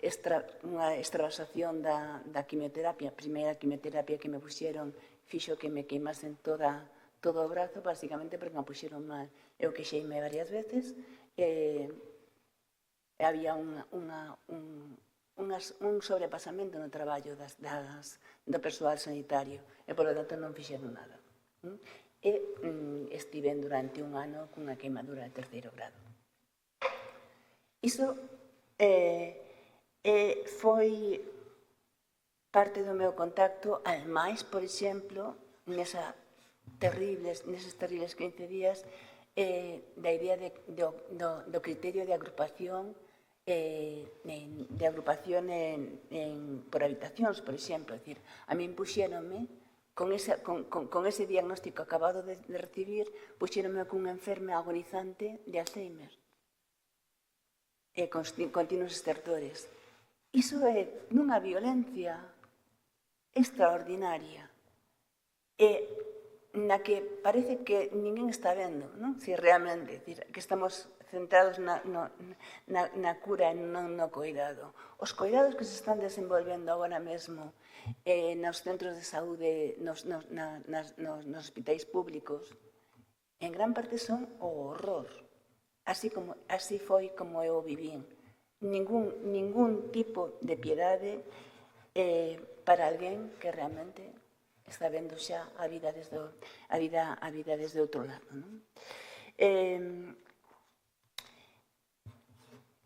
extravasación da quimioterapia. A primeira quimioterapia que me puxeron fixo que me queimasen todo o brazo, basicamente porque me puxeron mal. Eu queixeime varias veces e había un sobrepasamento no traballo do persoal sanitario e, polo tanto, non fixeron nada. E estiven durante un ano cunha queimadura de 3º grado. Iso foi parte do meu contacto, ademais, por exemplo, neses terribles 15 días, da idea do criterio de agrupación por habitacións, por exemplo. A min puxéronme con ese diagnóstico acabado de recibir, puxéronme cunha enferma agonizante de Alzheimer e con continuos estertores. Iso é nunha violencia extraordinaria e na que parece que ninguén está vendo, non? Si realmente, que estamos centrados na cura e non no cuidado. Os cuidados que se están desenvolvendo agora mesmo nos centros de saúde, nos hospitais públicos, en gran parte son o horror. Así foi como eu vivín. Ningún tipo de piedade para alguén que realmente está vendo xa a vida desde outro lado.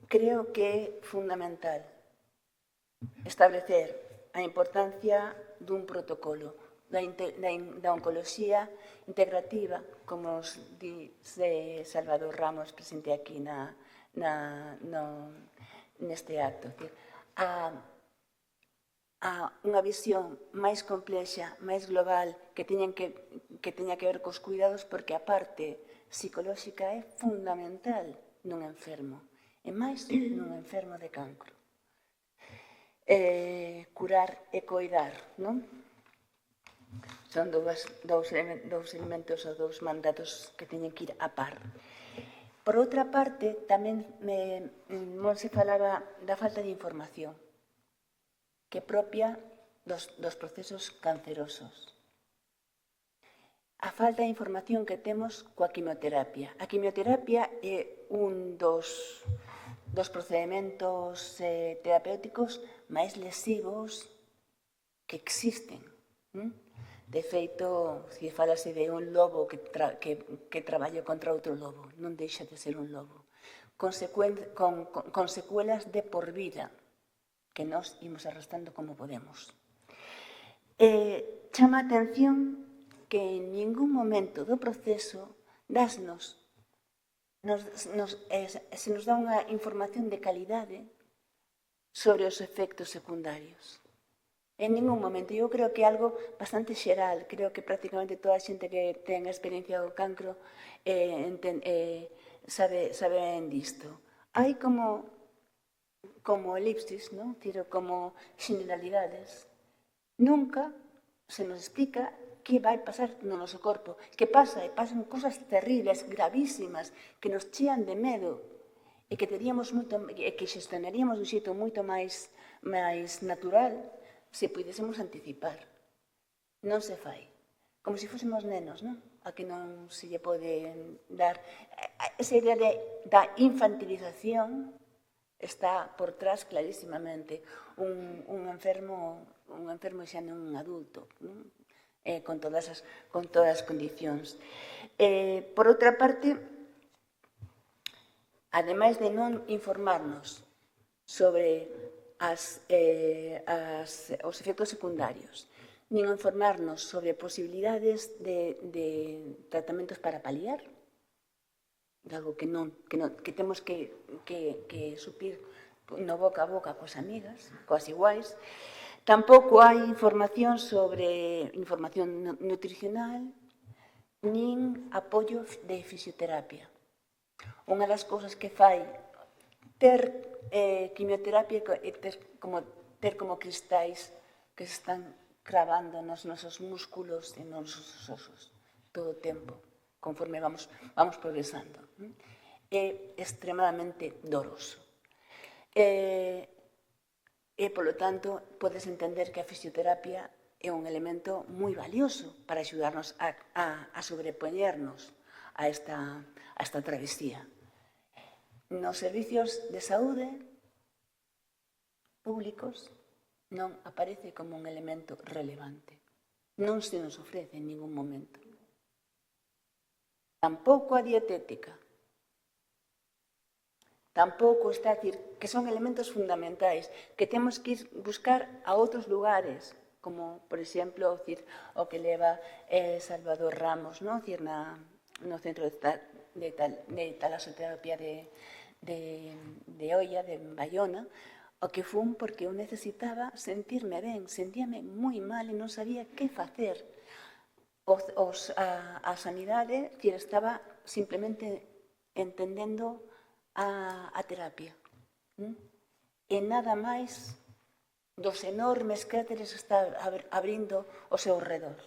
Creo que é fundamental establecer a importancia dun protocolo da oncoloxía integrativa, como os dice Salvador Ramos, presente aquí neste acto. A unha visión máis complexa, máis global, que teña que ver cos cuidados, porque a parte psicolóxica é fundamental nun enfermo, e máis nun enfermo de cancro. Curar e coidar, non? Son dous elementos ou dous mandatos que teñen que ir a par. Por outra parte, tamén se falaba da falta de información, que é propia dos procesos cancerosos. A falta de información que temos coa quimioterapia. A quimioterapia é un dos procedementos terapéuticos máis lesivos que existen. De feito, se falase de un lobo que traballa contra outro lobo, non deixa de ser un lobo. Con secuelas de por vida, que nós imos arrastrando como podemos. Chama a atención que en ningún momento do proceso se nos dá unha información de calidade sobre os efectos secundarios. En ningún momento. Eu creo que é algo bastante xeral. Creo que prácticamente toda a xente que ten a experiencia do cancro sabe ben disto. Hai como elipsis, ¿no? Como generalidades. Nunca se nos explica que vai pasar no noso corpo. Que pasa? E pasan cosas terribles, gravísimas, que nos chean de medo e que xestionaríamos de un xeito moito máis natural se pudésemos anticipar. Non se fai. Como se fósemos nenos, non? A que non se lle pode dar. Esa idea da infantilización está por trás clarísimamente. Un enfermo xa non un adulto, con todas as condicións. Por outra parte, ademais de non informarnos sobre os efectos secundarios, nin informarnos sobre posibilidades de tratamentos para paliar, algo que temos que suplir no boca a boca coas amigas, coas iguais. Tampouco hai información nutricional nin apoio de fisioterapia. Unha das cousas que fai ter quimioterapia é ter como cristais que se están cravando nos nosos músculos e nos nosos osos todo o tempo, conforme vamos progresando. É extremadamente doroso. E, polo tanto, podes entender que a fisioterapia é un elemento moi valioso para axudarnos a sobrepoñernos a esta travesía. Nos servicios de saúde públicos non aparece como un elemento relevante. Non se nos ofrece en ningún momento. Tampouco a dietética. Tampouco está a decir que son elementos fundamentais que temos que ir buscar a outros lugares, como, por exemplo, o que leva Salvador Ramos, no Centro de Talasoterapia de Oia, de Bayona, O que fun porque eu necesitaba sentirme ben, sentíame moi mal e non sabía que facer. A sanidade estaba simplemente entendendo a terapia. E nada máis dos enormes cráteres que está abrindo ao seu redor.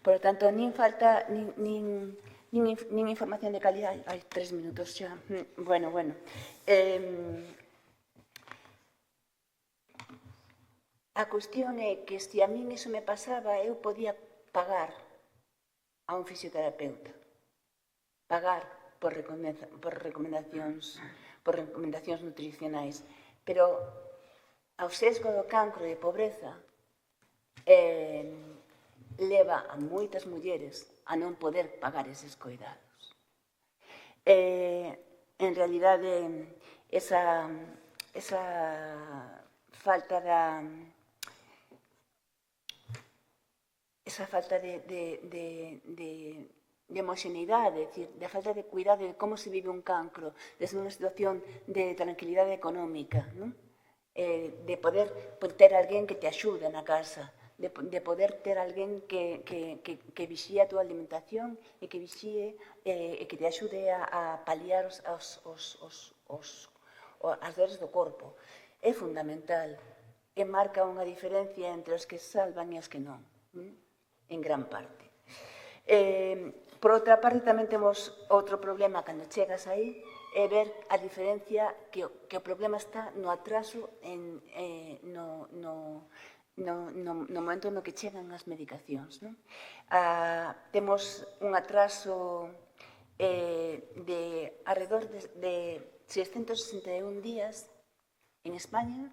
Por lo tanto, nin falta, nin información de calidad. Hai 3 minutos xa. Bueno. A cuestión é que se a min iso me pasaba, eu podía pagar a un fisioterapeuta. Pagar por recomendacións nutricionais. Pero ao sesgo do cancro e de pobreza leva a moitas mulleres a non poder pagar eses coidados. En realidade, esa falta de homoxeneidade, de falta de cuidado de como se vive un cancro desde unha situación de tranquilidade económica, de poder ter alguén que te axude na casa, de poder ter alguén que vixíe a túa alimentación e que vixíe e que te axude a paliar as dores do corpo. É fundamental e marca unha diferencia entre os que salvan e os que non, en gran parte. Por outra parte, tamén temos outro problema cando chegas aí, é ver a diferencia que o problema está no atraso no momento no que chegan as medicacións. Temos un atraso de alrededor de 661 días en España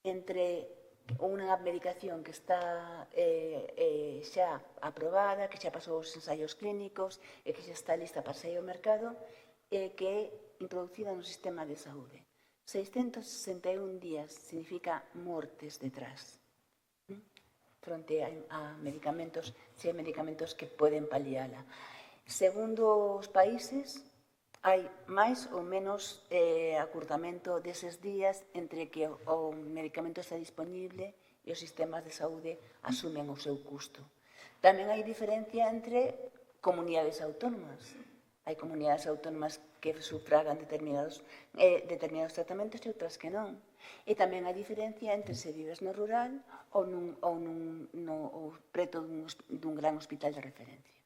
entre unha medicación que está xa aprobada, que xa pasou os ensaios clínicos e que xa está lista para sair ao mercado e que é introducida no sistema de saúde. 661 días significa mortes detrás fronte a medicamentos, se hai medicamentos que poden paliala. Segundo os países, hai máis ou menos acurtamento deses días entre que o medicamento está disponible e os sistemas de saúde asumen o seu custo. Tamén hai diferencia entre comunidades autónomas. Hai comunidades autónomas que sufragan determinados tratamentos e outras que non. E tamén hai diferencia entre se vives no rural ou preto dun gran hospital de referencia.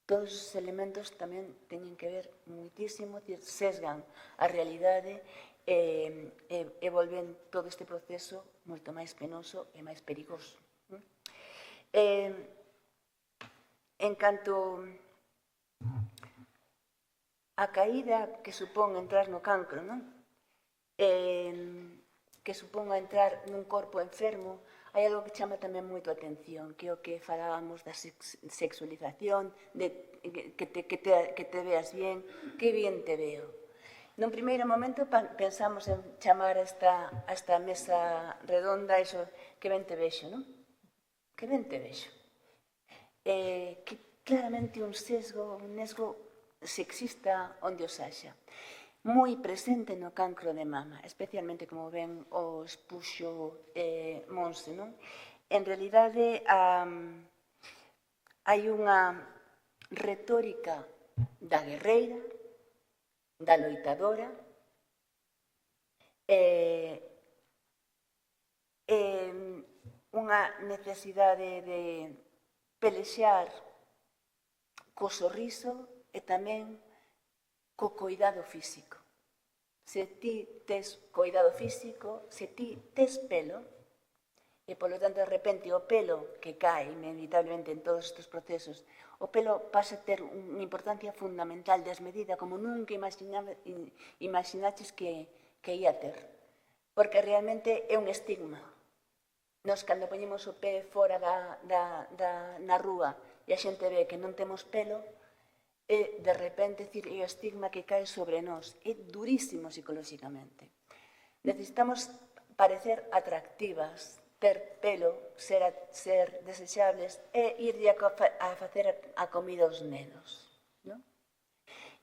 Todos os elementos tamén teñen que ver muitísimo, sesgan a realidade e volven todo este proceso moito máis penoso e máis perigoso. En canto a caída que supón entrar no cancro, que supón entrar nun corpo enfermo, hai algo que chama tamén moito a atención, que é o que falábamos da sexualización, de que te veas bien, que bien te veo. Nun primeiro momento pensamos en chamar a esta mesa redonda iso, que ben te vexo, non? Que ben te vexo. Que claramente un sesgo, un nesgo sexista onde os haxa. Moi presente no cancro de mama, especialmente como ven o expuxo Monse, non? En realidade, hai unha retórica da guerreira, da loitadora, unha necesidade de pelexar co sorriso e tamén co coidado físico. Se ti tes coidado físico, se ti tes pelo, e polo tanto de repente o pelo que cae inevitablemente en todos estes procesos, o pelo pasa a ter unha importancia fundamental desmedida como nunca imaginaches que ia ter. Porque realmente é un estigma. Nos, cando poñemos o pé fora na rúa e a xente ve que non temos pelo, e de repente é o estigma que cae sobre nós. É durísimo psicolóxicamente. Necesitamos parecer atractivas, ter pelo, ser desexables e irlle a facer a comida aos nenos.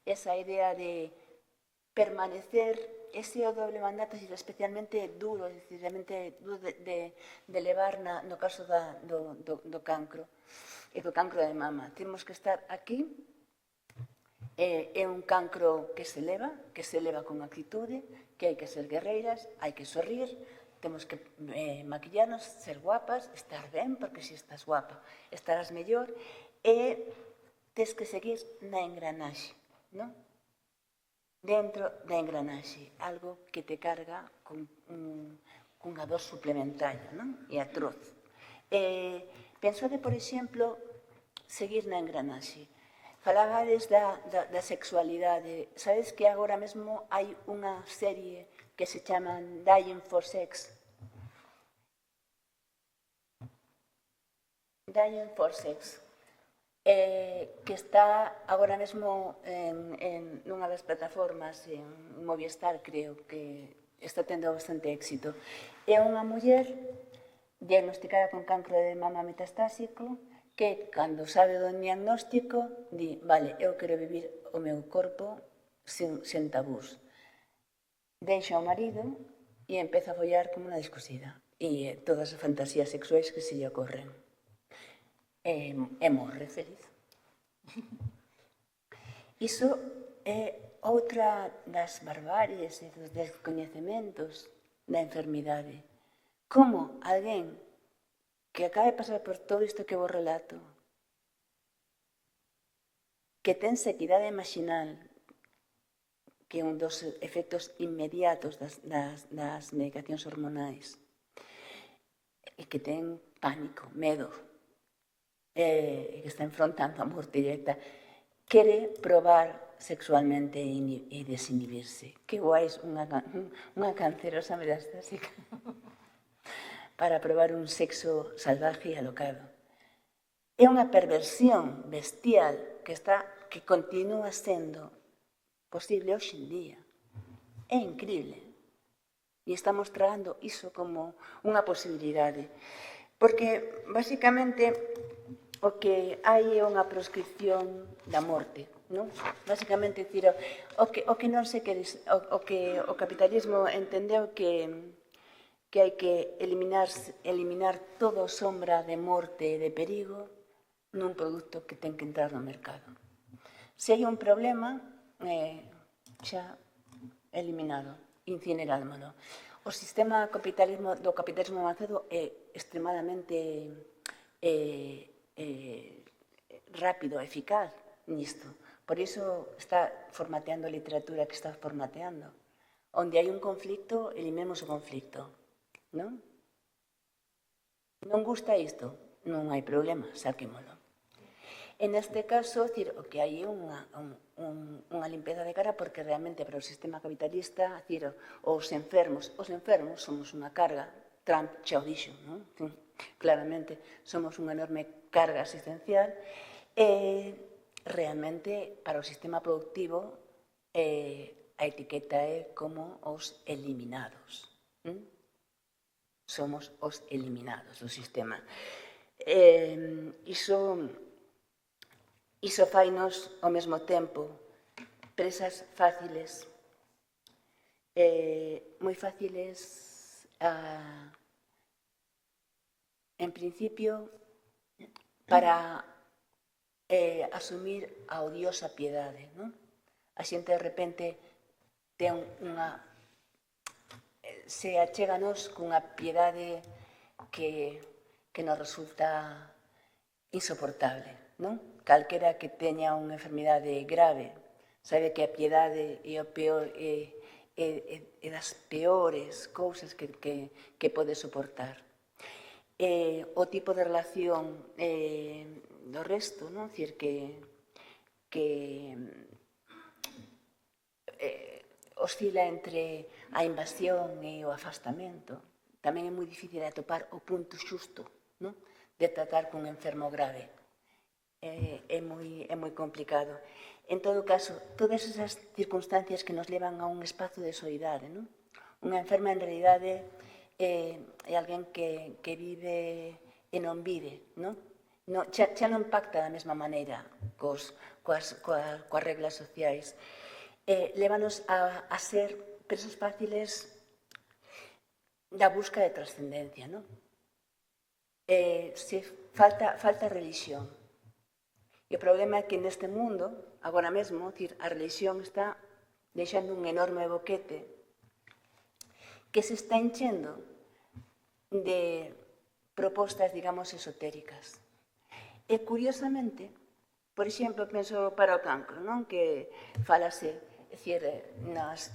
Esa idea de permanecer ese o doble mandato é especialmente duro, é dicir, realmente duro de levar no caso do cancro e do cancro de mama. Temos que estar aquí. É un cancro que se eleva con actitude, que hai que ser guerreiras, hai que sorrir, temos que maquillarnos, ser guapas, estar ben, porque se estás guapa estarás mellor, e tes que seguir na engranaxe, non? Dentro da engranaxe, algo que te carga cunha dor suplementaria, non? E atroz. Pensade, por exemplo, seguir na engranaxe. Falabades da sexualidade. Sabes que agora mesmo hai unha serie que se chama Dying for Sex. Dying for Sex. Que está agora mesmo en nunha das plataformas, en Movistar, creo que está tendo bastante éxito. É unha muller diagnosticada con cancro de mama metastásico que, cando sabe do diagnóstico, di, vale, eu quero vivir o meu corpo sen tabús. Deixa o marido e empeza a follar como unha descosida. E todas as fantasías sexuais que se lle ocorren. E morre feliz. Iso é outra das barbaries e dos descoñecementos da enfermidade. Como alguén que acaba de pasar por todo isto que vos relato, que ten sequidade imaginal, que é un dos efectos inmediatos das medicacións hormonais, e que ten pánico, medo, e que está enfrontando a morte directa, quere probar sexualmente e desinhibirse. Que guais unha cancerosa metastásica para probar un sexo salvaje e alocado. É unha perversión bestial que continúa sendo posible hoxe en día. É increíble. E estamos tragando iso como unha posibilidade. Porque, basicamente, o que hai é unha proscripción da morte, non? Basicamente, o que non se quere, o que o capitalismo entendeu que hai que eliminar toda sombra de morte e de perigo nun produto que ten que entrar no mercado. Se hai un problema, xa eliminado, incinerádmolo. O sistema do capitalismo avanzado é extremadamente rápido, eficaz nisto. Por iso está formateando a literatura que está formateando. Onde hai un conflicto, eliminemos o conflicto. Non? Non gusta isto? Non hai problema, saquémolo. En este caso, o que hai é unha limpeza de cara porque realmente para o sistema capitalista, os enfermos somos unha carga. Trump xa o dixo, non? Claramente, somos unha enorme carga asistencial e realmente para o sistema productivo a etiqueta é como os eliminados. Somos os eliminados do sistema. Iso fainos ao mesmo tempo presas fáciles, moi fáciles en principio para asumir a odiosa piedade, non? A xente de repente ten se achéganos cunha piedade que nos resulta insoportable, non? Calquera que teña unha enfermidade grave sabe que a piedade é o peor, é das peores cousas que pode soportar. O tipo de relación do resto, non? Dicir que oscila entre a invasión e o afastamento. Tamén é moi difícil atopar o punto xusto, non? De tratar cun enfermo grave. É moi complicado. En todo caso, todas esas circunstancias que nos levan a un espazo de soidade, non? Unha enferma, en realidade, é alguén que vive e non vive, non? Xa non pacta da mesma maneira coas reglas sociais. lévanos a ser presos fáciles da busca de trascendencia, non? Falta religión. E o problema é que neste mundo, agora mesmo, a religión está deixando un enorme boquete que se está enchendo de propostas, digamos, esotéricas. E, curiosamente, por exemplo, penso para o cancro, non? Que falase, nas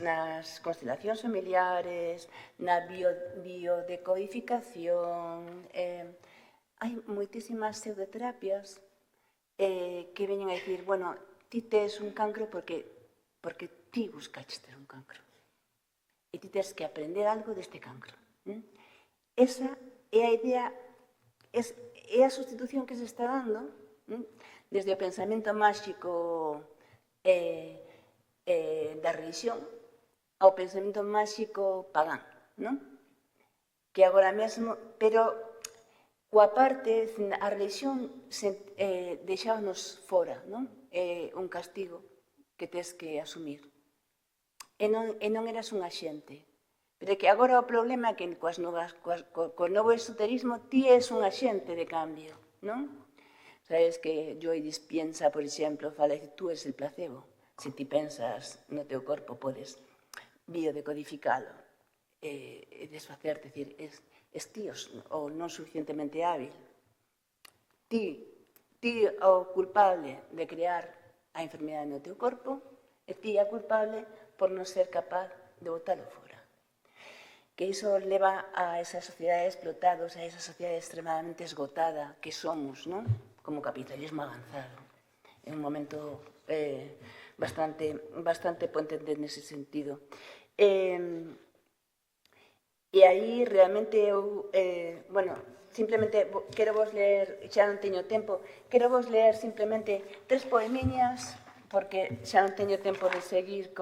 constelacións familiares, na biodecodificación, hai moitísimas pseudoterapias que veñen a dicir, bueno, ti tes un cancro porque ti buscaches ter un cancro. E ti tes que aprender algo deste cancro. Esa é a idea, é a sustitución que se está dando desde o pensamento máxico da religión ao pensamento máxico pagán, non? Que agora mesmo, pero coa parte, a religión deixábanos fora, non? É un castigo que tes que asumir. E non eras un axente. Pero que agora o problema é que co novo esoterismo ti és un axente de cambio, non? Sabes que Joe Dispenza, por exemplo, fala que tú és el placebo. Se ti pensas no teu corpo, podes biodecodificalo e desfacerte, decir, es ti o non suficientemente hábil. Ti o culpable de crear a enfermedade no teu corpo e ti a culpable por non ser capaz de botalo fora. Que iso leva a esa sociedade explotados, a esa sociedade extremadamente esgotada que somos, non? Como capitalismo avanzado. É un momento bastante potente nese sentido. E aí realmente eu, bueno, simplemente quero vos ler, xa non teño tempo, quero vos ler simplemente 3 poemiñas, porque xa non teño tempo de seguir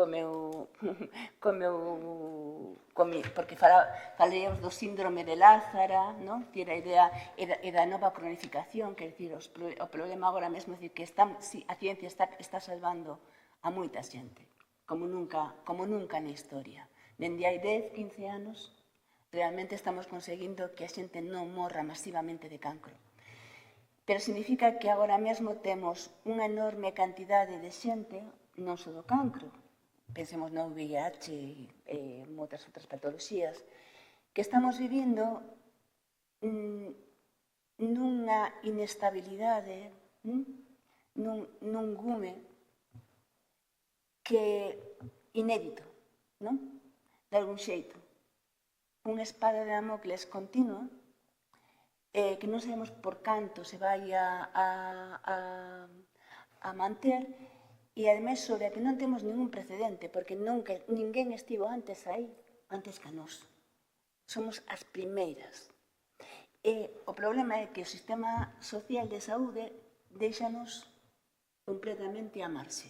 porque falei do síndrome de Lázara, non? A idea e da nova cronificación, quer dicir, o problema agora mesmo é que a ciencia está salvando a moita xente, como nunca na historia. Dende hai 10, 15 anos, realmente estamos conseguindo que a xente non morra masivamente de cancro. Pero significa que agora mesmo temos unha enorme cantidade de xente, non só do cancro, pensemos no VIH e moitas outras patoloxías, que estamos vivindo nunha inestabilidade, nun gume que é inédito, non? De algún xeito. Unha espada de Damocles continua que non sabemos por canto se vai a manter e, ademais, sobre a que non temos ningún precedente, porque ninguén estivo antes aí, antes que a nós. Somos as primeiras. E o problema é que o sistema social de saúde deixanos completamente a marxe.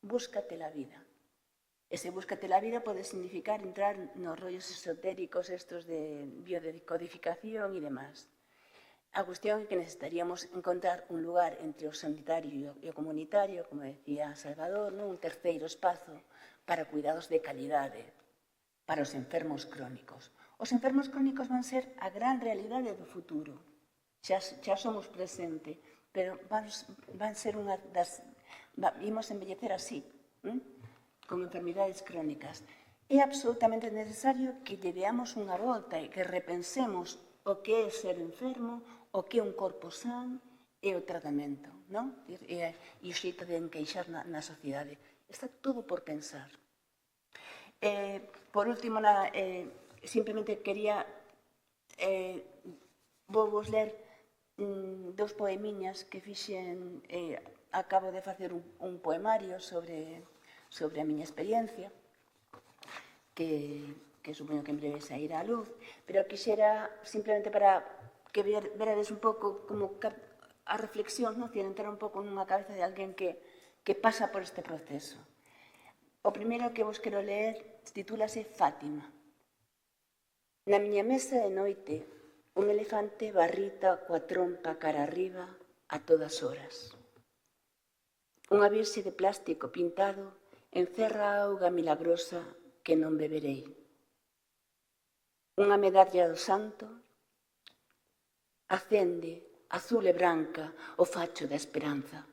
Búscate la vida. E se búscate la vida pode significar entrar nos rollos esotéricos estos de biodecodificación e demás. A cuestión é que necesitaríamos encontrar un lugar entre o sanitario e o comunitario, como decía Salvador, un terceiro espazo para cuidados de calidade, para os enfermos crónicos. Os enfermos crónicos van ser a gran realidade do futuro. Xa somos presente, pero van ser unha das... Vimos envellecer así, con enfermidades crónicas. É absolutamente necesario que lle deamos unha volta e que repensemos o que é ser enfermo, o que é un corpo san e o tratamento, non? E o xeito de encaixar na sociedade. Está todo por pensar. Por último, simplemente quería vos ler 2 poemiñas que fixen, acabo de facer un poemario sobre a miña experiencia, que supoño que en breve sairá a luz, pero quixera simplemente para que verades un pouco como a reflexión, entrar un pouco nunha cabeza de alguén que pasa por este proceso. O primeiro que vos quero ler titúlase Fátima. Na miña mesa de noite, un elefante barrita coa trompa cara arriba a todas horas. Unha virxe de plástico pintado encerra auga milagrosa que non beberei. Unha medalla do santo acende, azul e branca, o facho da esperanza.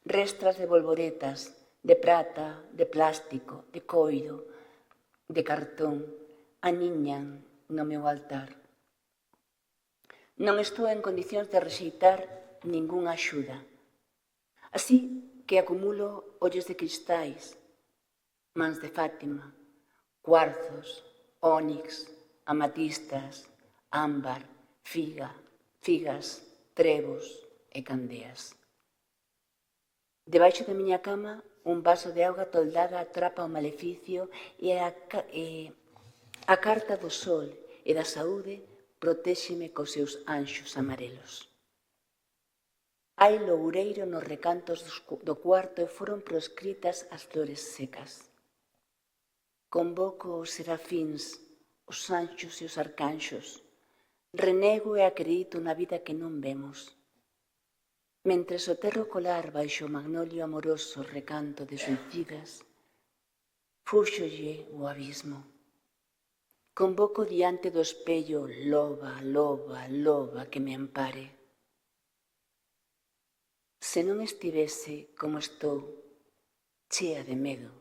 Restras de bolboretas, de prata, de plástico, de coiro, de cartón, aniñan no meu altar. Non estou en condicións de rexeitar ningunha axuda. Así que acumulo ollos de cristais, mans de Fátima, cuarzos, ónix, amatistas, ámbar, figas, trevos e candeas. Debaixo da miña cama, un vaso de auga toldada atrapa o maleficio e a carta do sol e da saúde protéxeme cos seus anxos amarelos. Hai loureiro nos recantos do cuarto e foron proscritas as flores secas. Convoco os serafíns, os anxos e os arcanxos. Renego e acredito na vida que non vemos. Mentres o terro colar baixo o magnolio amoroso recanto de suicidas, fúxolle o abismo. Convoco diante do espello loba, loba, loba que me ampare. Se non estivese como estou, chea de medo,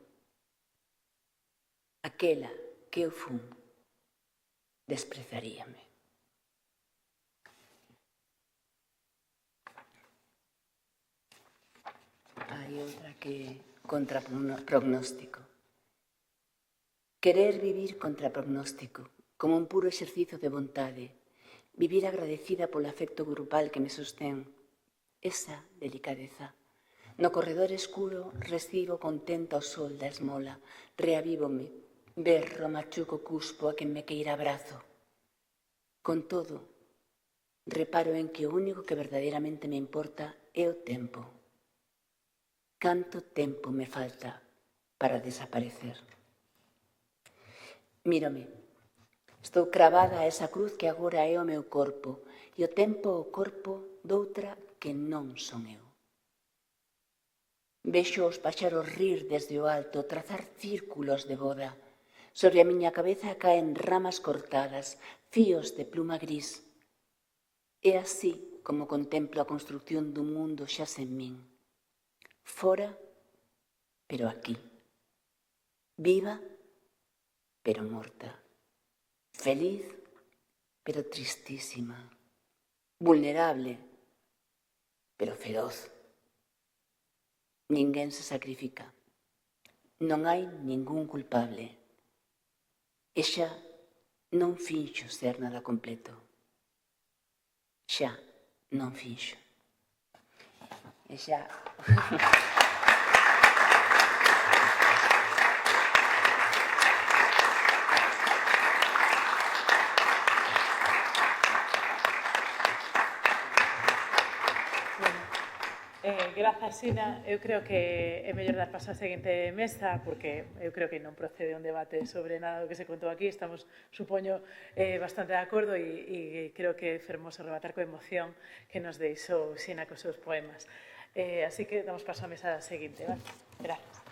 aquela que eu fun, desprezaríame. Hai outra que contra prognóstico. Querer vivir contra prognóstico, como un puro exercizo de vontade, vivir agradecida polo afecto grupal que me sostén, esa delicadeza. No corredor escuro recibo contenta o sol da esmola, reavívome, berro, machuco, cuspo a quen me queira abrazo. Con todo, reparo en que o único que verdadeiramente me importa é o tempo. Canto tempo me falta para desaparecer? Mírome, estou cravada a esa cruz que agora é o meu corpo e o tempo o corpo doutra que non son eu. Vexo os paxaros rir desde o alto, trazar círculos de boda. Sobre a miña cabeza caen ramas cortadas, fíos de pluma gris. É así como contemplo a construcción dun mundo xa sen min. Fora, pero aquí. Viva, pero morta. Feliz, pero tristísima. Vulnerable, pero feroz. Ninguén se sacrifica. Non hai ningún culpable. E xa non finxo ser nada completo. Xa non finxo. E xa... Grazas, Sina. Eu creo que é mellor dar paso á seguinte mesa, porque eu creo que non procede un debate sobre nada do que se contou aquí. Estamos, supoño, bastante de acordo e creo que é fermoso rebatar coa emoción que nos deixou Sina cos seus poemas. Así que damos paso á mesa seguinte. Vale? Grazas.